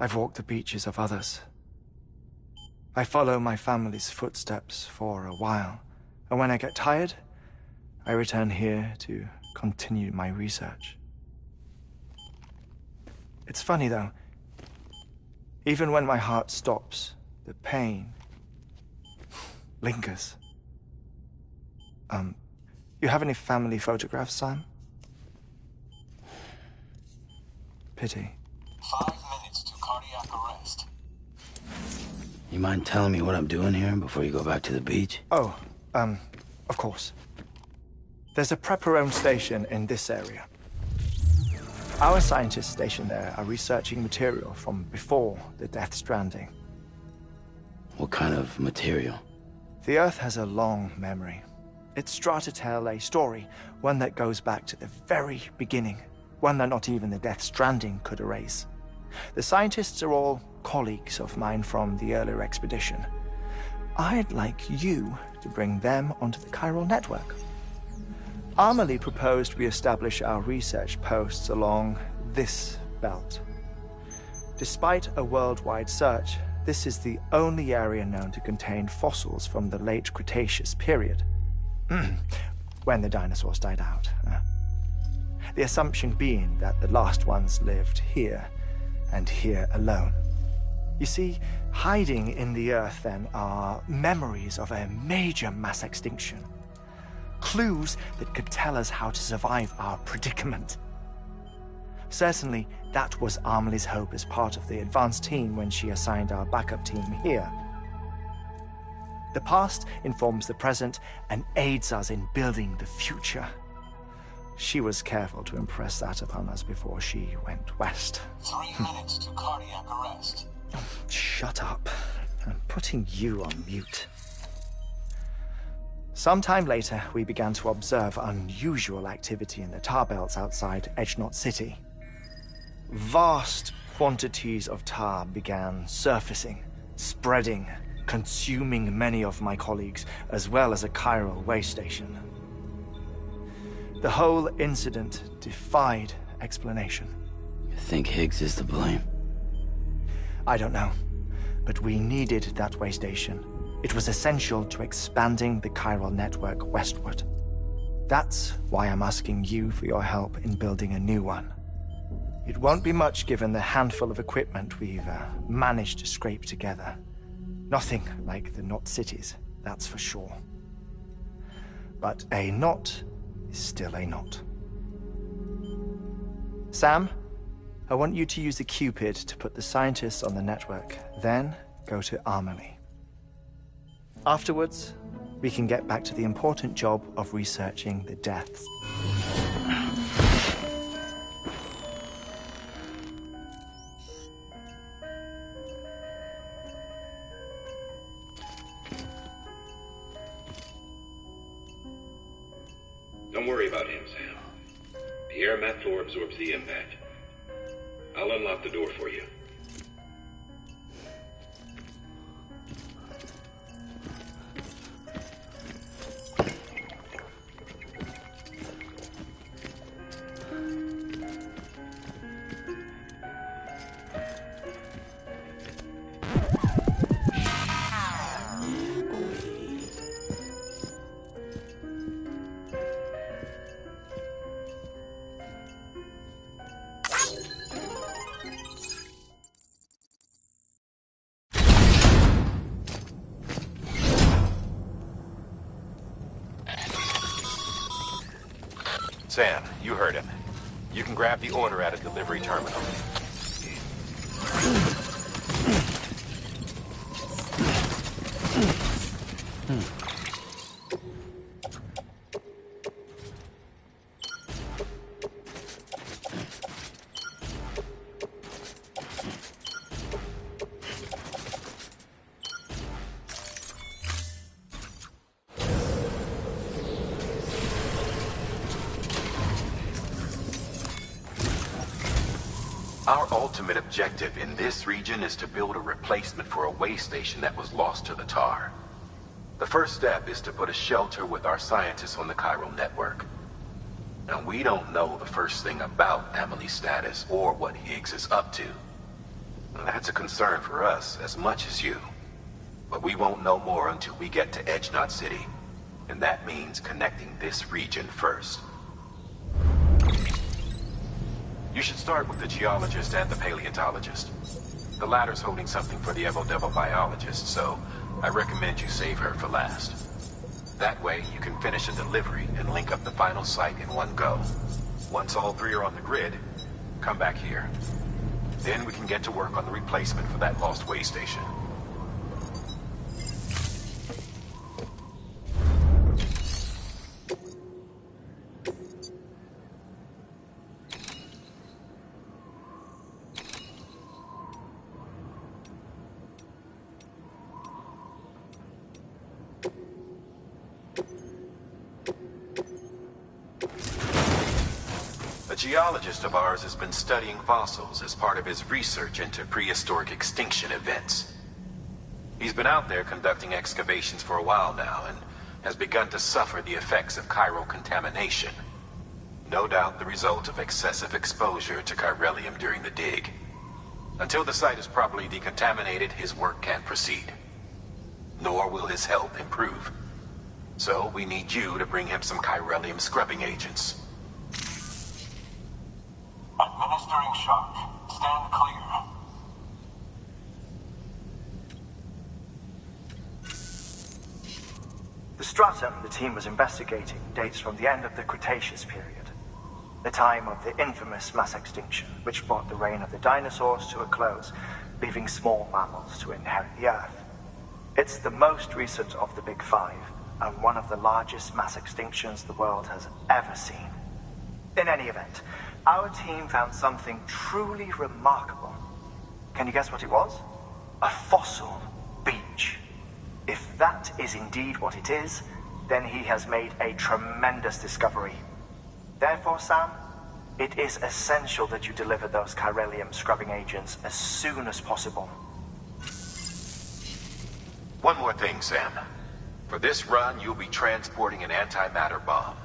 I've walked the beaches of others. I follow my family's footsteps for a while, and when I get tired, I return here to continue my research. It's funny though, even when my heart stops, the pain lingers. You have any family photographs, Sam? Pity. 5 minutes to cardiac arrest. You mind telling me what I'm doing here before you go back to the beach? Oh, of course. There's a prepper-owned station in this area. Our scientists stationed there are researching material from before the Death Stranding. What kind of material? The Earth has a long memory. It's trying to tell a story, one that goes back to the very beginning, one that not even the Death Stranding could erase. The scientists are all colleagues of mine from the earlier expedition. I'd like you to bring them onto the chiral network. Amelie proposed we establish our research posts along this belt. Despite a worldwide search, this is the only area known to contain fossils from the late Cretaceous period, when the dinosaurs died out. The assumption being that the last ones lived here, and here alone. You see, hiding in the Earth then are memories of a major mass extinction. Clues that could tell us how to survive our predicament. Certainly, that was Amelie's hope as part of the advanced team when she assigned our backup team here. The past informs the present and aids us in building the future. She was careful to impress that upon us before she went west. 3 minutes to cardiac arrest. Shut up. I'm putting you on mute. Sometime later, we began to observe unusual activity in the tar belts outside Edgenot City. Vast quantities of tar began surfacing, spreading, consuming many of my colleagues, as well as a chiral way station. The whole incident defied explanation. You think Higgs is to blame? I don't know, but we needed that way station. It was essential to expanding the chiral network westward. That's why I'm asking you for your help in building a new one. It won't be much given the handful of equipment we've managed to scrape together. Nothing like the knot cities, that's for sure. But a knot is still a knot. Sam, I want you to use the Cupid to put the scientists on the network, then go to Amelie. Afterwards, we can get back to the important job of researching the deaths. Don't worry about him, Sam. The air mat floor absorbs the impact. I'll unlock the door for you. Sam, you heard him. You can grab the order at a delivery terminal. Our ultimate objective in this region is to build a replacement for a way station that was lost to the tar. The first step is to put a shelter with our scientists on the chiral network. Now, we don't know the first thing about Emily's status or what Higgs is up to. That's a concern for us as much as you. But we won't know more until we get to Edge Knot City. And that means connecting this region first. You should start with the geologist and the paleontologist. The latter's holding something for the Evo-Devo biologist, so I recommend you save her for last. That way, you can finish a delivery and link up the final site in one go. Once all three are on the grid, come back here. Then we can get to work on the replacement for that lost way station. A geologist of ours has been studying fossils as part of his research into prehistoric extinction events. He's been out there conducting excavations for a while now and has begun to suffer the effects of chiral contamination. No doubt the result of excessive exposure to chiralium during the dig. Until the site is properly decontaminated, his work can't proceed. Nor will his health improve. So we need you to bring him some chiralium scrubbing agents. Administering shock. Stand clear. The stratum the team was investigating dates from the end of the Cretaceous period, the time of the infamous mass extinction, which brought the reign of the dinosaurs to a close, leaving small mammals to inherit the Earth. It's the most recent of the Big Five, and one of the largest mass extinctions the world has ever seen. In any event, our team found something truly remarkable. Can you guess what it was? A fossil beach. If that is indeed what it is, then he has made a tremendous discovery. Therefore, Sam, it is essential that you deliver those chiralium scrubbing agents as soon as possible. One more thing, Sam. For this run, you'll be transporting an antimatter bomb.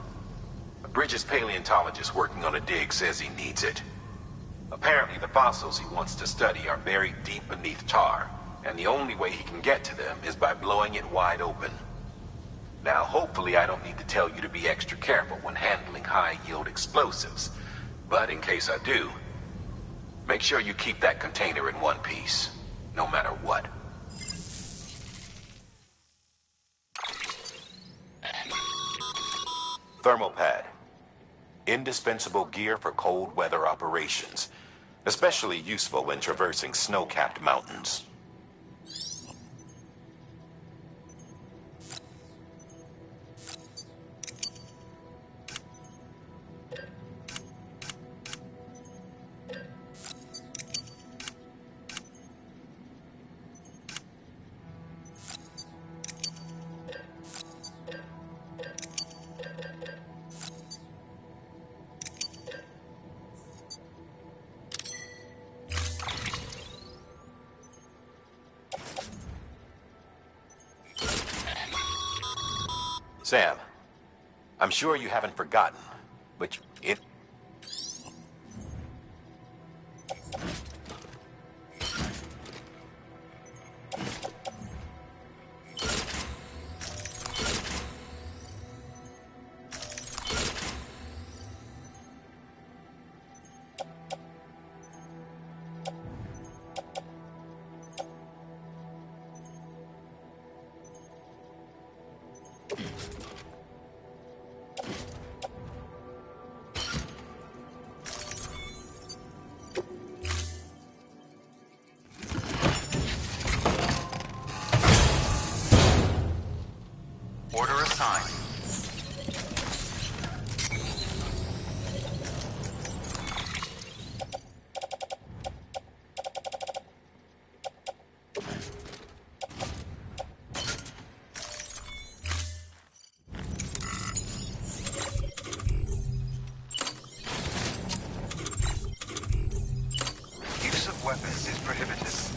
Bridges' paleontologist working on a dig says he needs it. Apparently, the fossils he wants to study are buried deep beneath tar, and the only way he can get to them is by blowing it wide open. Now, hopefully I don't need to tell you to be extra careful when handling high-yield explosives, but in case I do, make sure you keep that container in one piece, no matter what. Thermal pad. Indispensable gear for cold weather operations, especially useful when traversing snow-capped mountains. Sam, I'm sure you haven't forgotten, but if... Order assigned. weapons is prohibitive.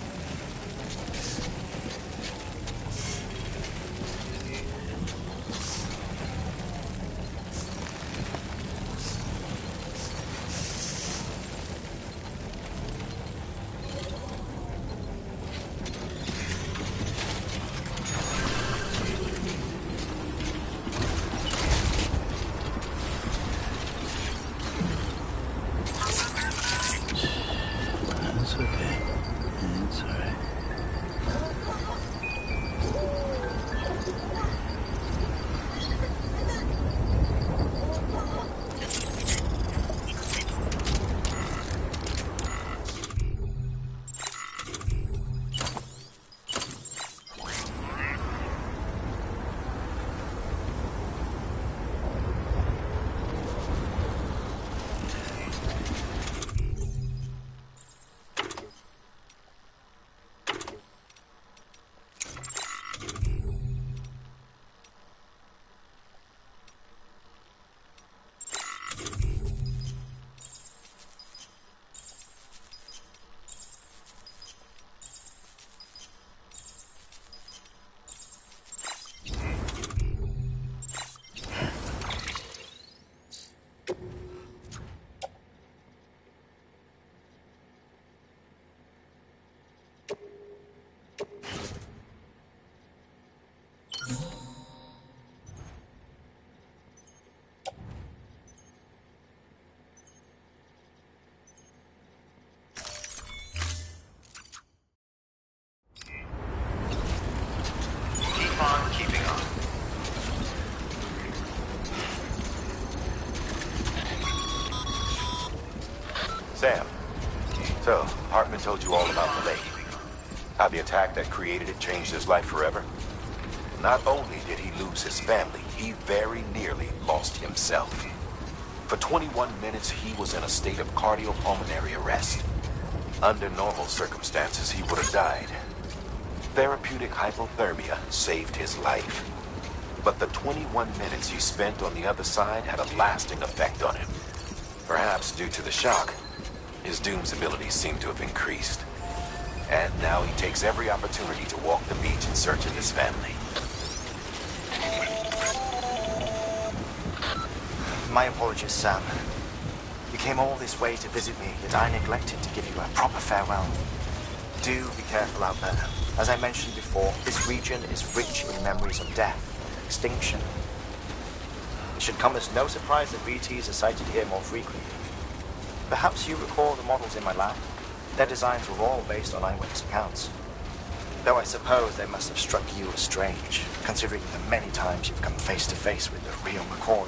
That's okay. It's alright. Keep on keeping on. Sam, so Hartman told you all about the lake. How the attack that created it changed his life forever? Not only did he lose his family, he very nearly lost himself. For 21 minutes, he was in a state of cardiopulmonary arrest. Under normal circumstances, he would have died. Therapeutic hypothermia saved his life. But the 21 minutes he spent on the other side had a lasting effect on him. Perhaps due to the shock, his Doom's abilities seem to have increased. And now he takes every opportunity to walk the beach in search of his family. My apologies, Sam. You came all this way to visit me, yet I neglected to give you a proper farewell. Do be careful out there. As I mentioned before, this region is rich in memories of death, extinction. It should come as no surprise that BTs are sighted here more frequently. Perhaps you recall the models in my lab? Their designs were all based on eyewitness accounts. Though I suppose they must have struck you as strange, considering the many times you've come face to face with the real McCoy.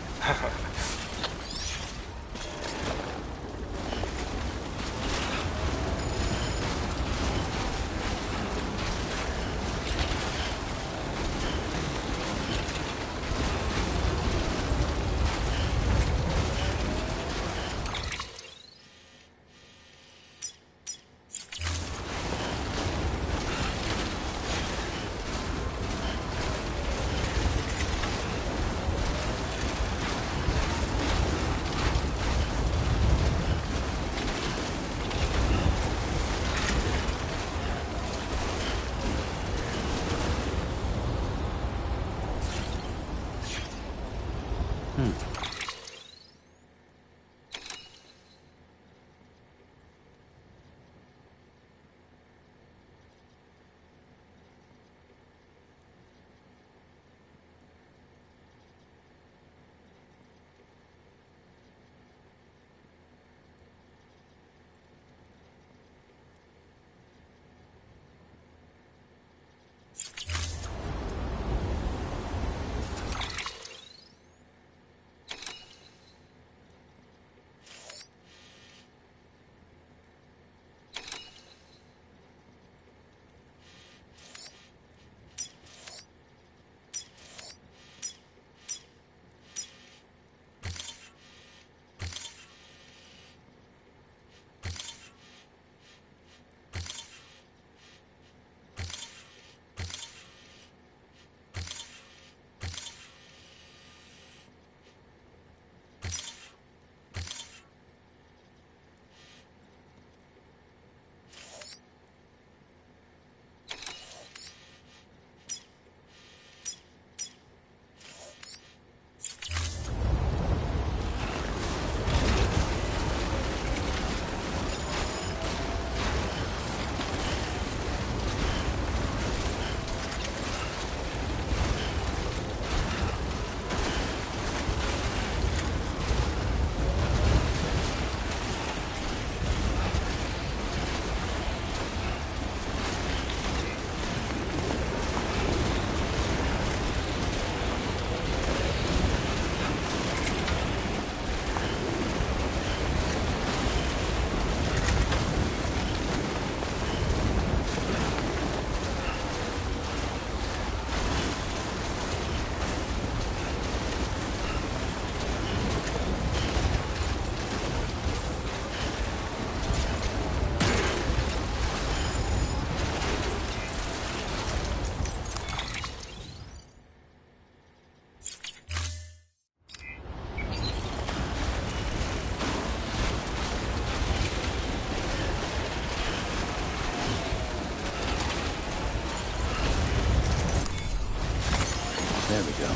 There we go.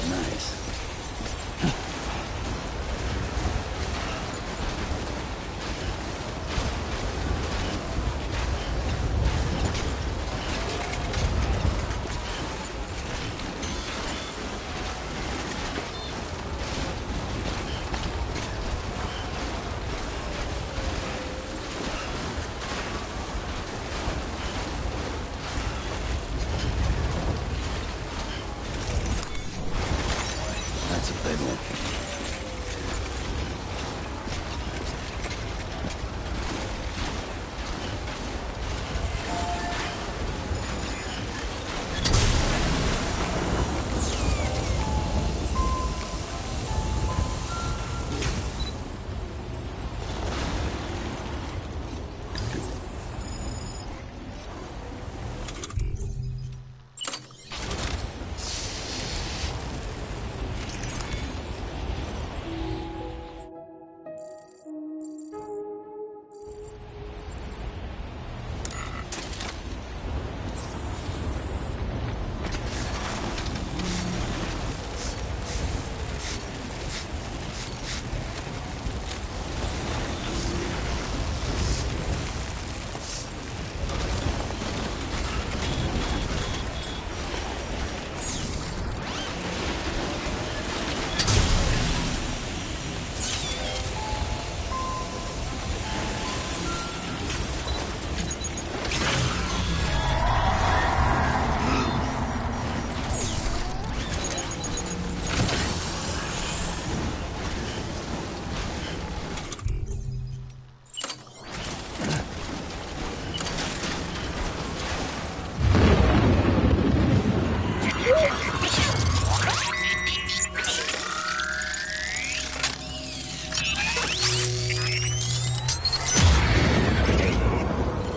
Nice. That's a big one.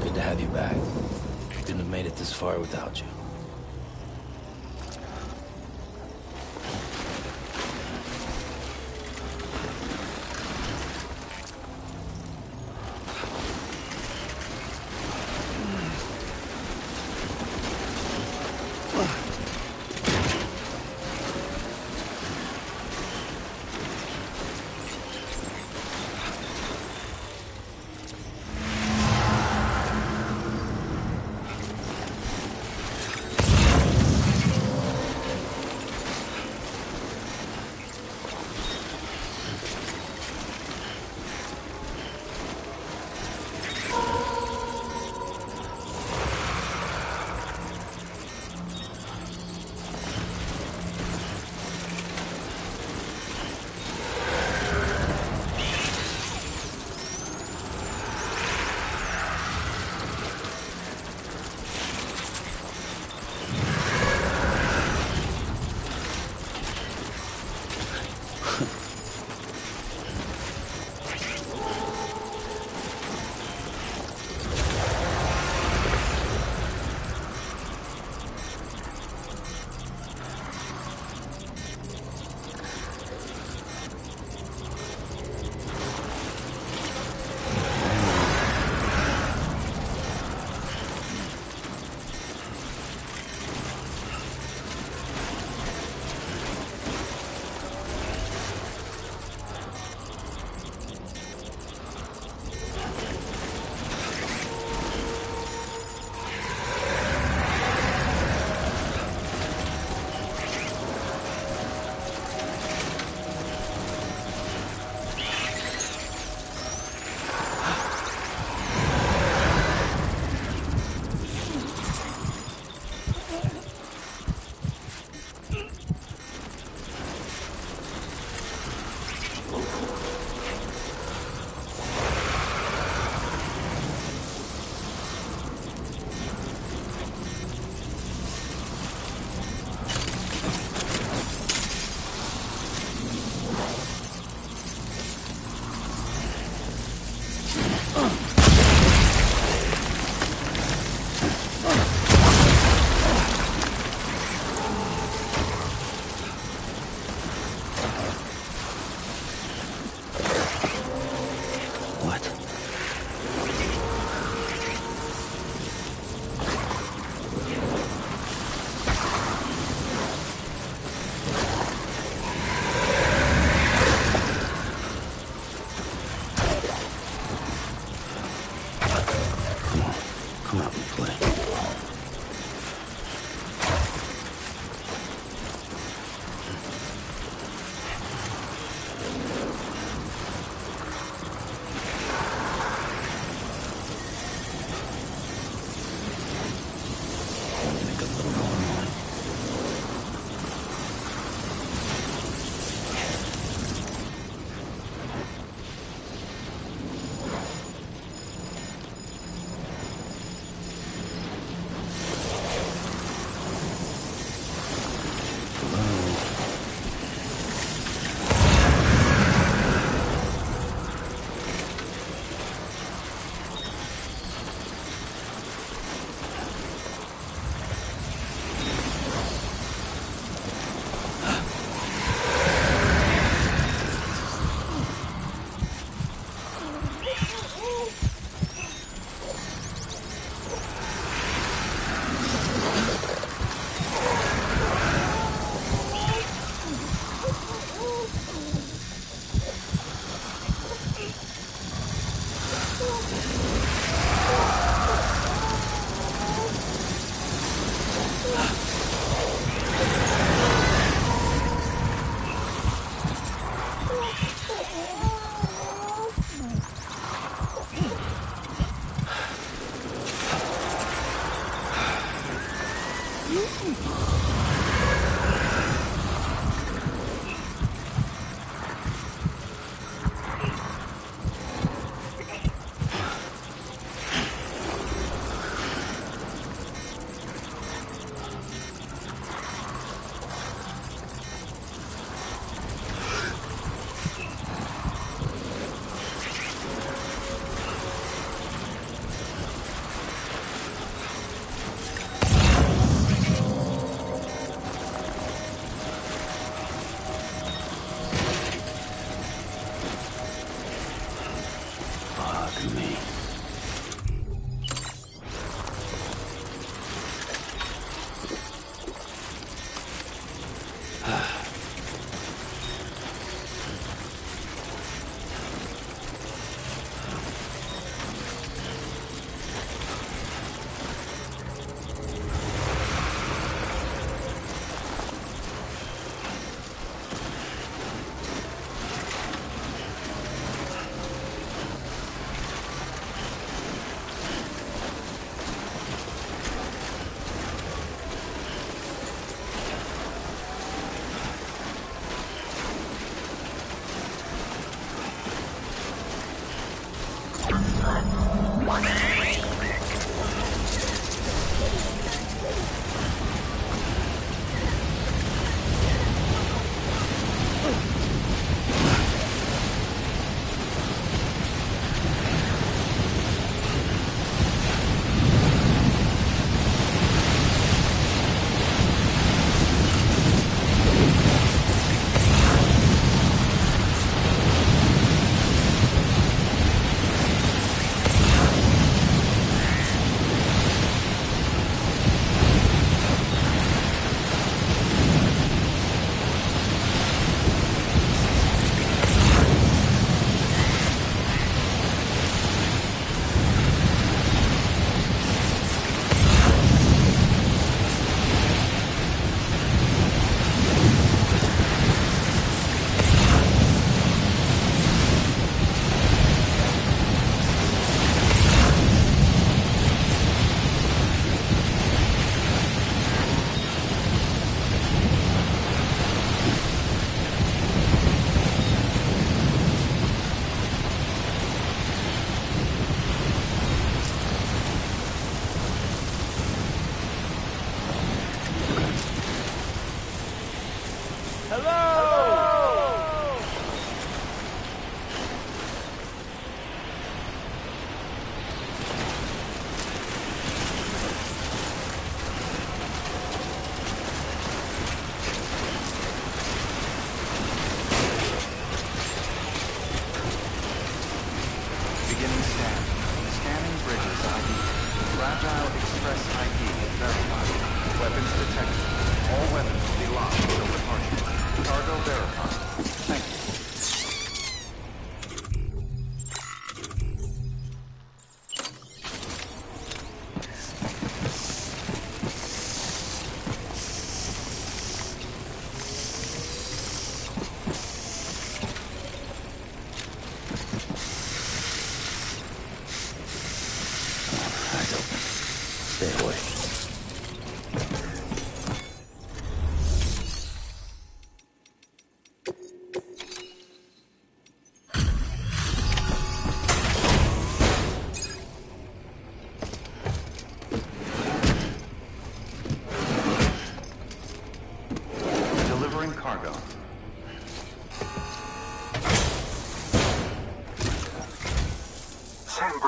Good to have you back. Couldn't have made it this far without you. Come on. Come out and play.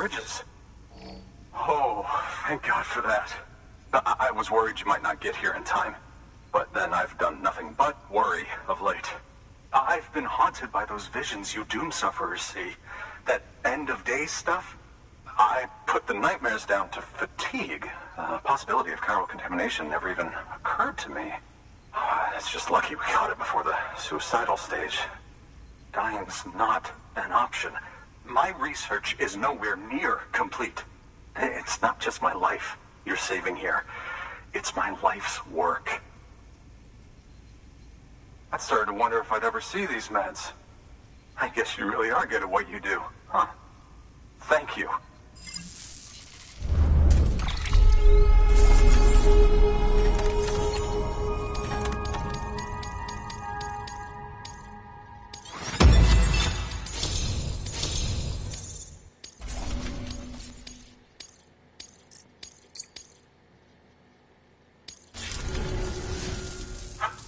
bridges. Oh, thank God for that. I was worried you might not get here in time. But then I've done nothing but worry of late. I've been haunted by those visions you doom sufferers see. That end-of-day stuff. I put the nightmares down to fatigue. The possibility of chiral contamination never even occurred to me. It's just lucky we caught it before the suicidal stage. Dying's not an option. My research is nowhere near complete. It's not just my life you're saving here. It's my life's work. I started to wonder if I'd ever see these meds. I guess you really are good at what you do, huh? Thank you.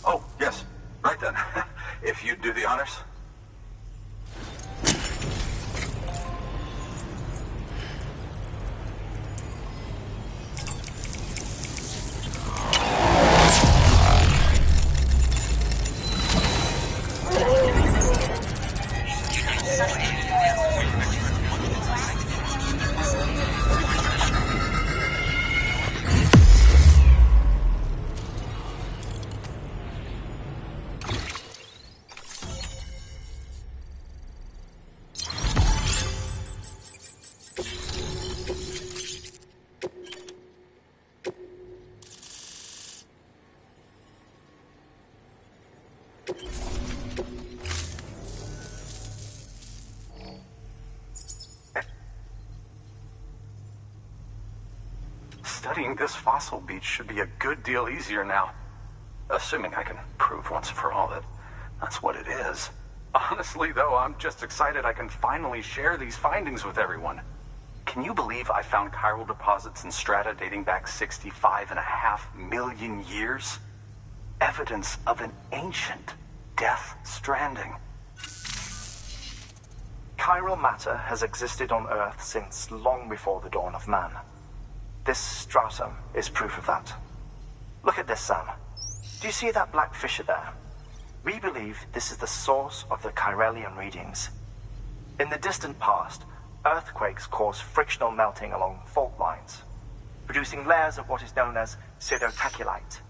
Oh, yes. Right then. If you'd do the honors. Studying this fossil beach should be a good deal easier now. Assuming I can prove once and for all that that's what it is. Honestly, though, I'm just excited I can finally share these findings with everyone. Can you believe I found chiral deposits in strata dating back 65.5 million years? Evidence of an ancient death stranding. Chiral matter has existed on Earth since long before the dawn of man. This stratum is proof of that. Look at this, Sam. Do you see that black fissure there? We believe this is the source of the Chiralian readings. In the distant past, earthquakes caused frictional melting along fault lines, producing layers of what is known as pseudotachylite.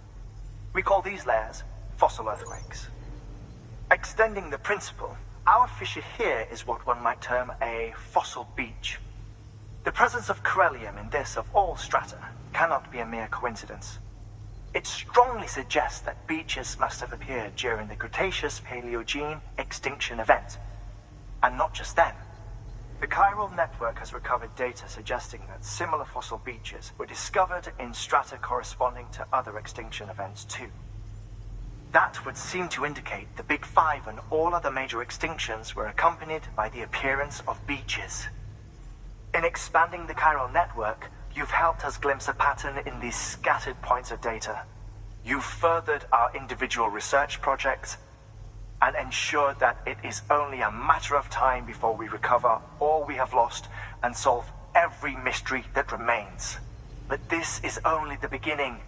We call these layers fossil earthquakes. Extending the principle, our fissure here is what one might term a fossil beach. The presence of chiralium in this of all strata cannot be a mere coincidence. It strongly suggests that beaches must have appeared during the Cretaceous-Paleogene extinction event. And not just then. The chiral network has recovered data suggesting that similar fossil beaches were discovered in strata corresponding to other extinction events too. That would seem to indicate the Big Five and all other major extinctions were accompanied by the appearance of beaches. In expanding the chiral network, you've helped us glimpse a pattern in these scattered points of data. You've furthered our individual research projects and ensured that it is only a matter of time before we recover all we have lost and solve every mystery that remains. But this is only the beginning.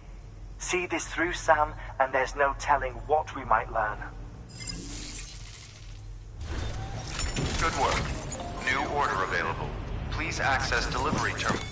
See this through, Sam, and there's no telling what we might learn. Good work. New order available. Please access delivery terminal.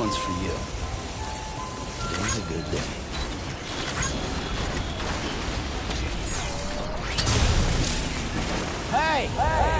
one's for you. Today's a good day. Hey! Hey!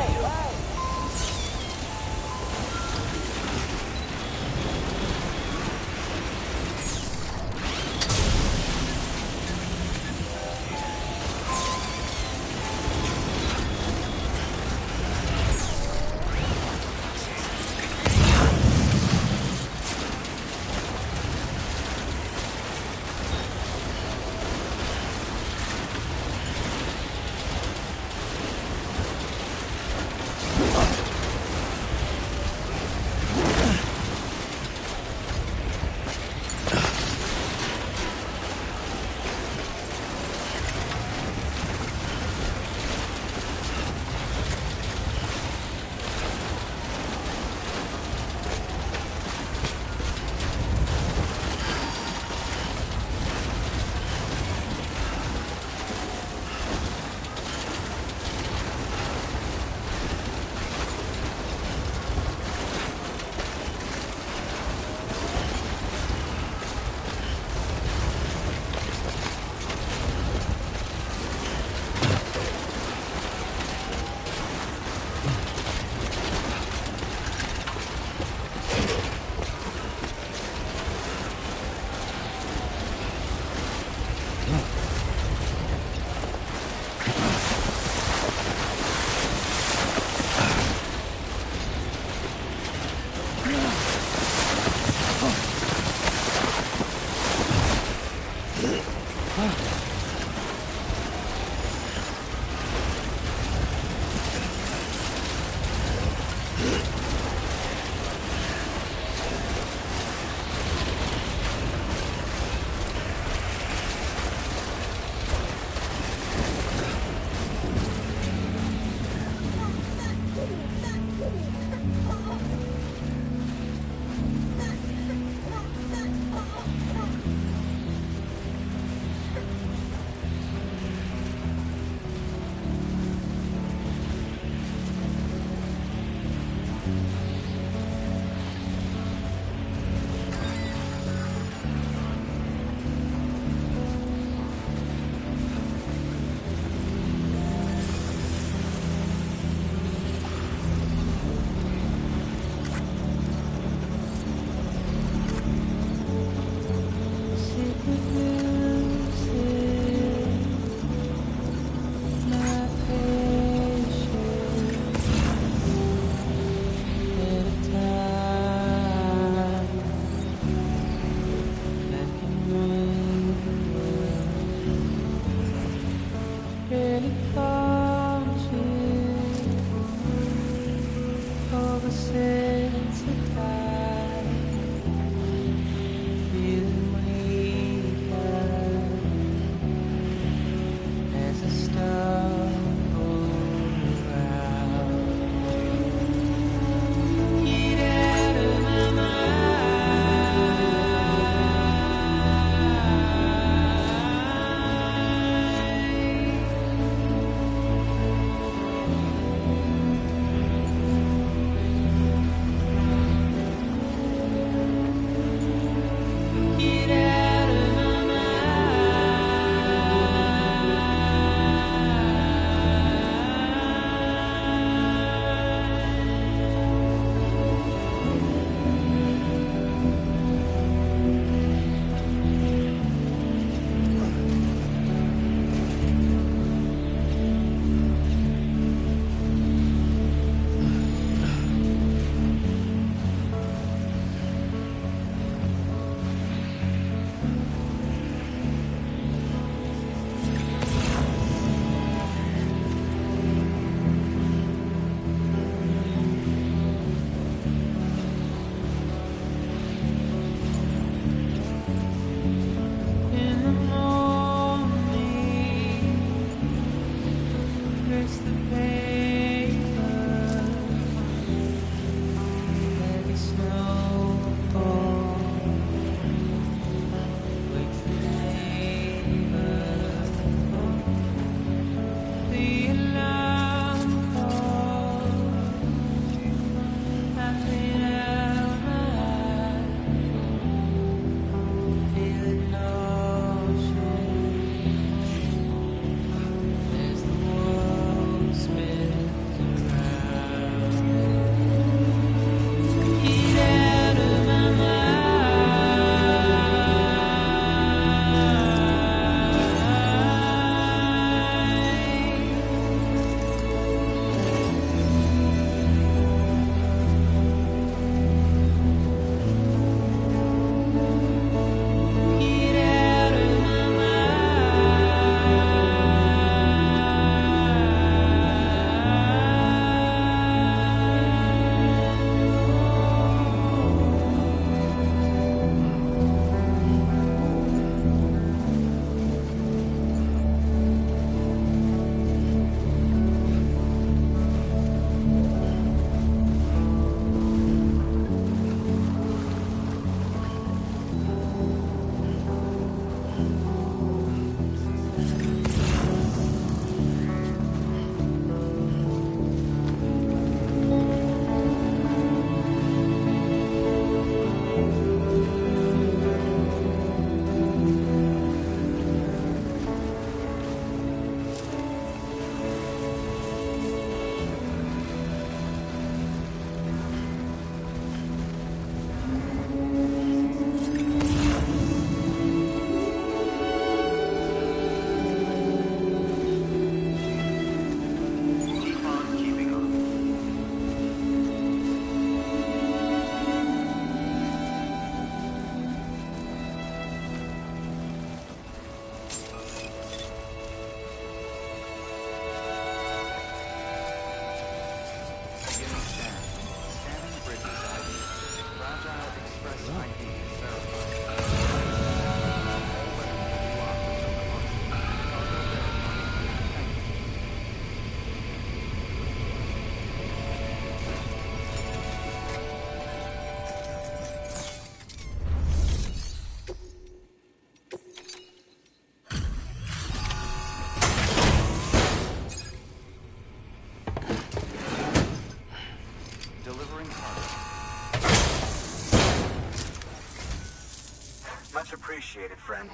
appreciated, friend.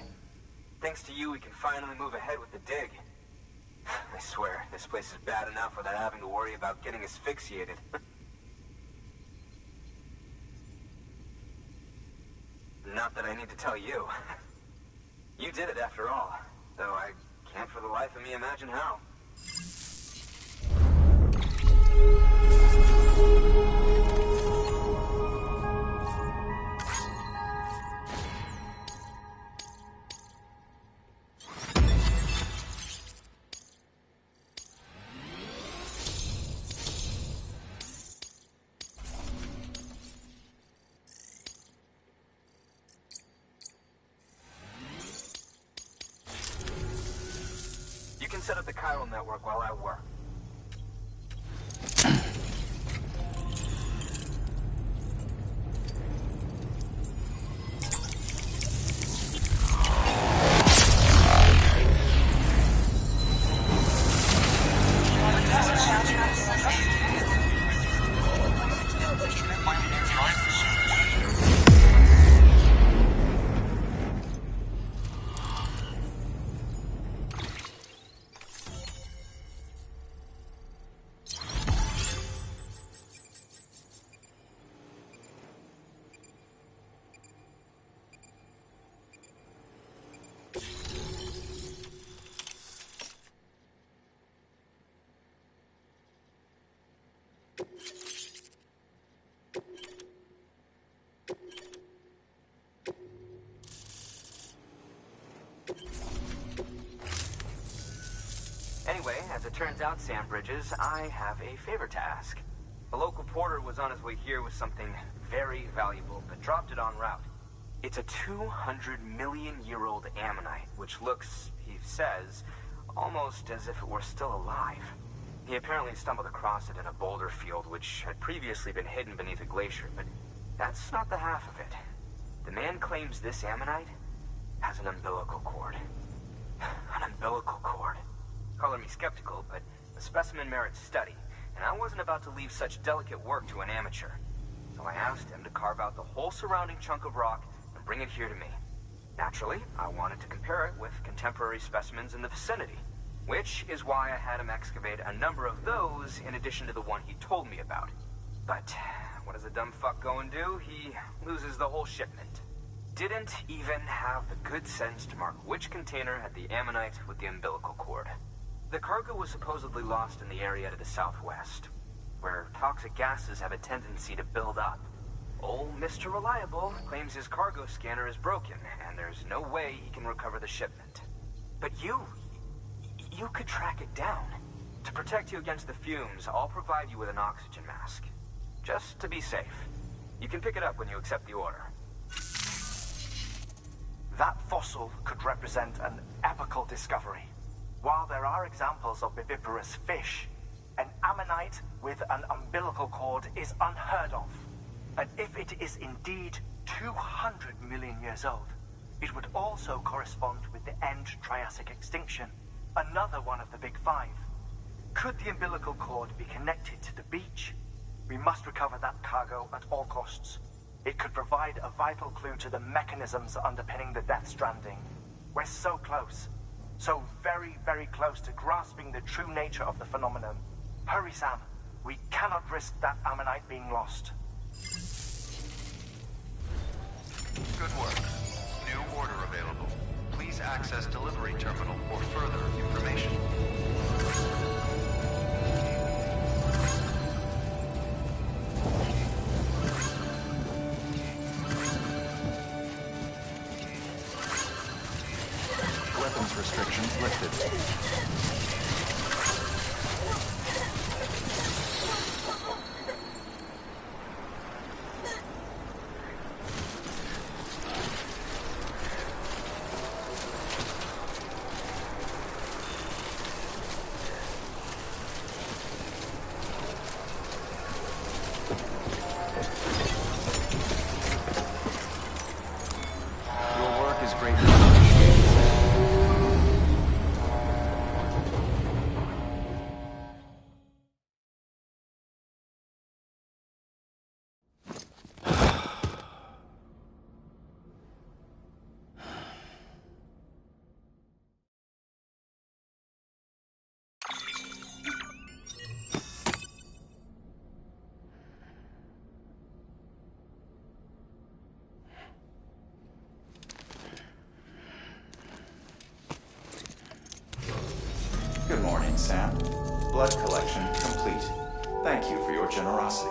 Thanks to you, we can finally move ahead with the dig. I swear, this place is bad enough without having to worry about getting asphyxiated. Not that I need to tell you. You did it after all, though I can't for the life of me imagine how. You can set up the chiral network while I work. Anyway, as it turns out, Sam Bridges, I have a favor to ask. A local porter was on his way here with something very valuable, but dropped it en route. It's a 200-million-year-old ammonite, which looks, he says, almost as if it were still alive. He apparently stumbled across it in a boulder field, which had previously been hidden beneath a glacier, but that's not the half of it. The man claims this ammonite has an umbilical cord. An umbilical cord. Color me skeptical, but the specimen merits study, and I wasn't about to leave such delicate work to an amateur. So I asked him to carve out the whole surrounding chunk of rock and bring it here to me. Naturally, I wanted to compare it with contemporary specimens in the vicinity, which is why I had him excavate a number of those in addition to the one he told me about. But what does a dumb fuck go and do? He loses the whole shipment. Didn't even have the good sense to mark which container had the ammonite with the umbilical cord. The cargo was supposedly lost in the area to the southwest, where toxic gases have a tendency to build up. Old Mr. Reliable claims his cargo scanner is broken, and there's no way he can recover the shipment. But you could track it down. To protect you against the fumes, I'll provide you with an oxygen mask. Just to be safe. You can pick it up when you accept the order. That fossil could represent an epochal discovery. While there are examples of viviparous fish, an ammonite with an umbilical cord is unheard of. And if it is indeed 200 million years old, it would also correspond with the end Triassic extinction, another one of the big five. Could the umbilical cord be connected to the beach? We must recover that cargo at all costs. It could provide a vital clue to the mechanisms underpinning the Death Stranding. We're so close. So very, very close to grasping the true nature of the phenomenon. Hurry, Sam. We cannot risk that ammonite being lost. Good work. New order available. Please access delivery terminal for further information. Weapons restrictions lifted. Your work is greatly appreciated. Sam. Blood collection complete. Thank you for your generosity.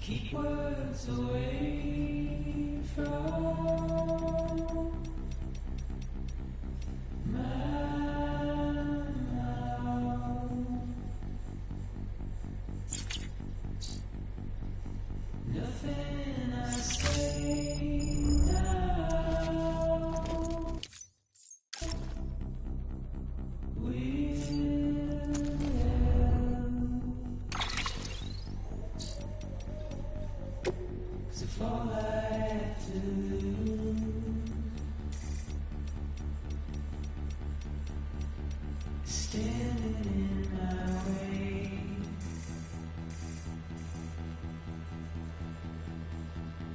Keep words away from my mouth. Nothing I say now will help. 'Cause if all I have to lose is standing in my way,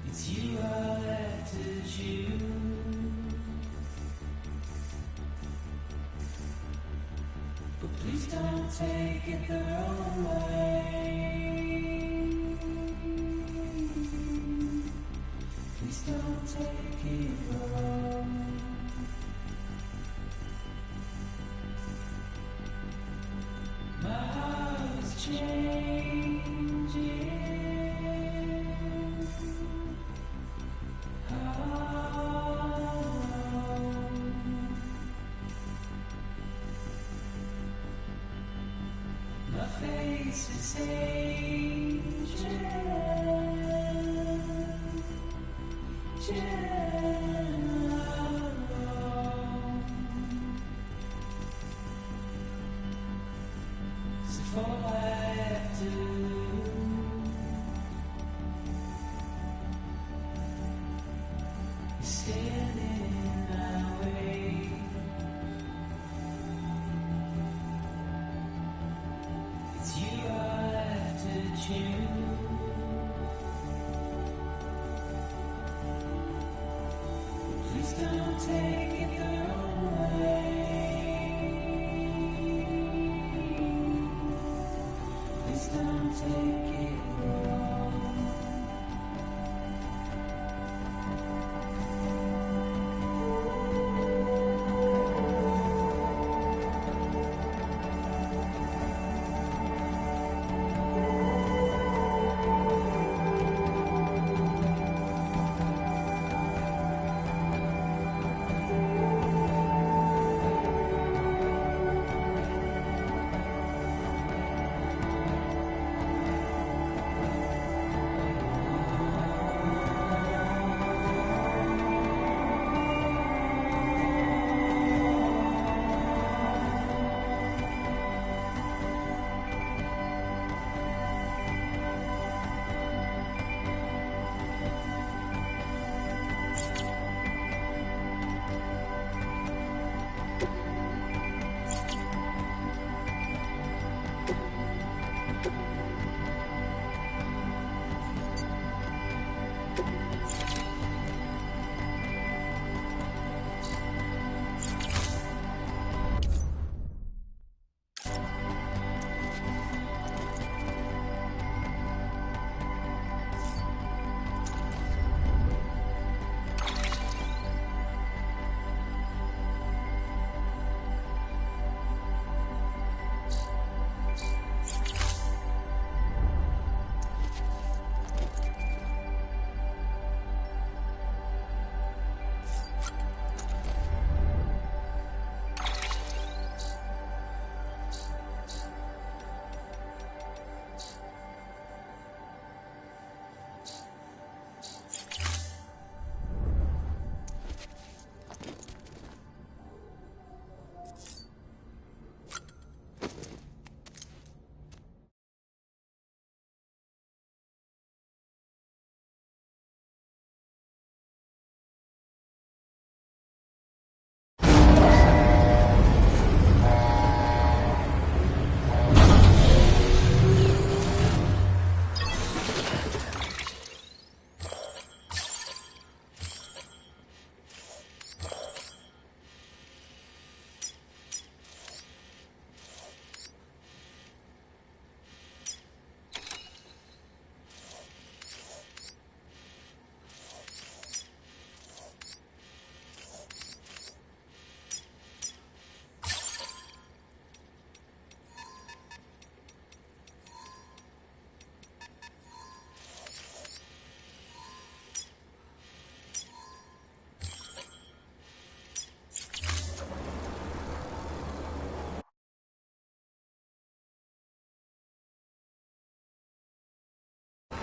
it's you I'll have to choose. But please don't take it the wrong way. Please don't take it wrong. My heart is changing. My face is aging. So if all I have to is standing in my way, it's you I have to choose.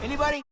Anybody?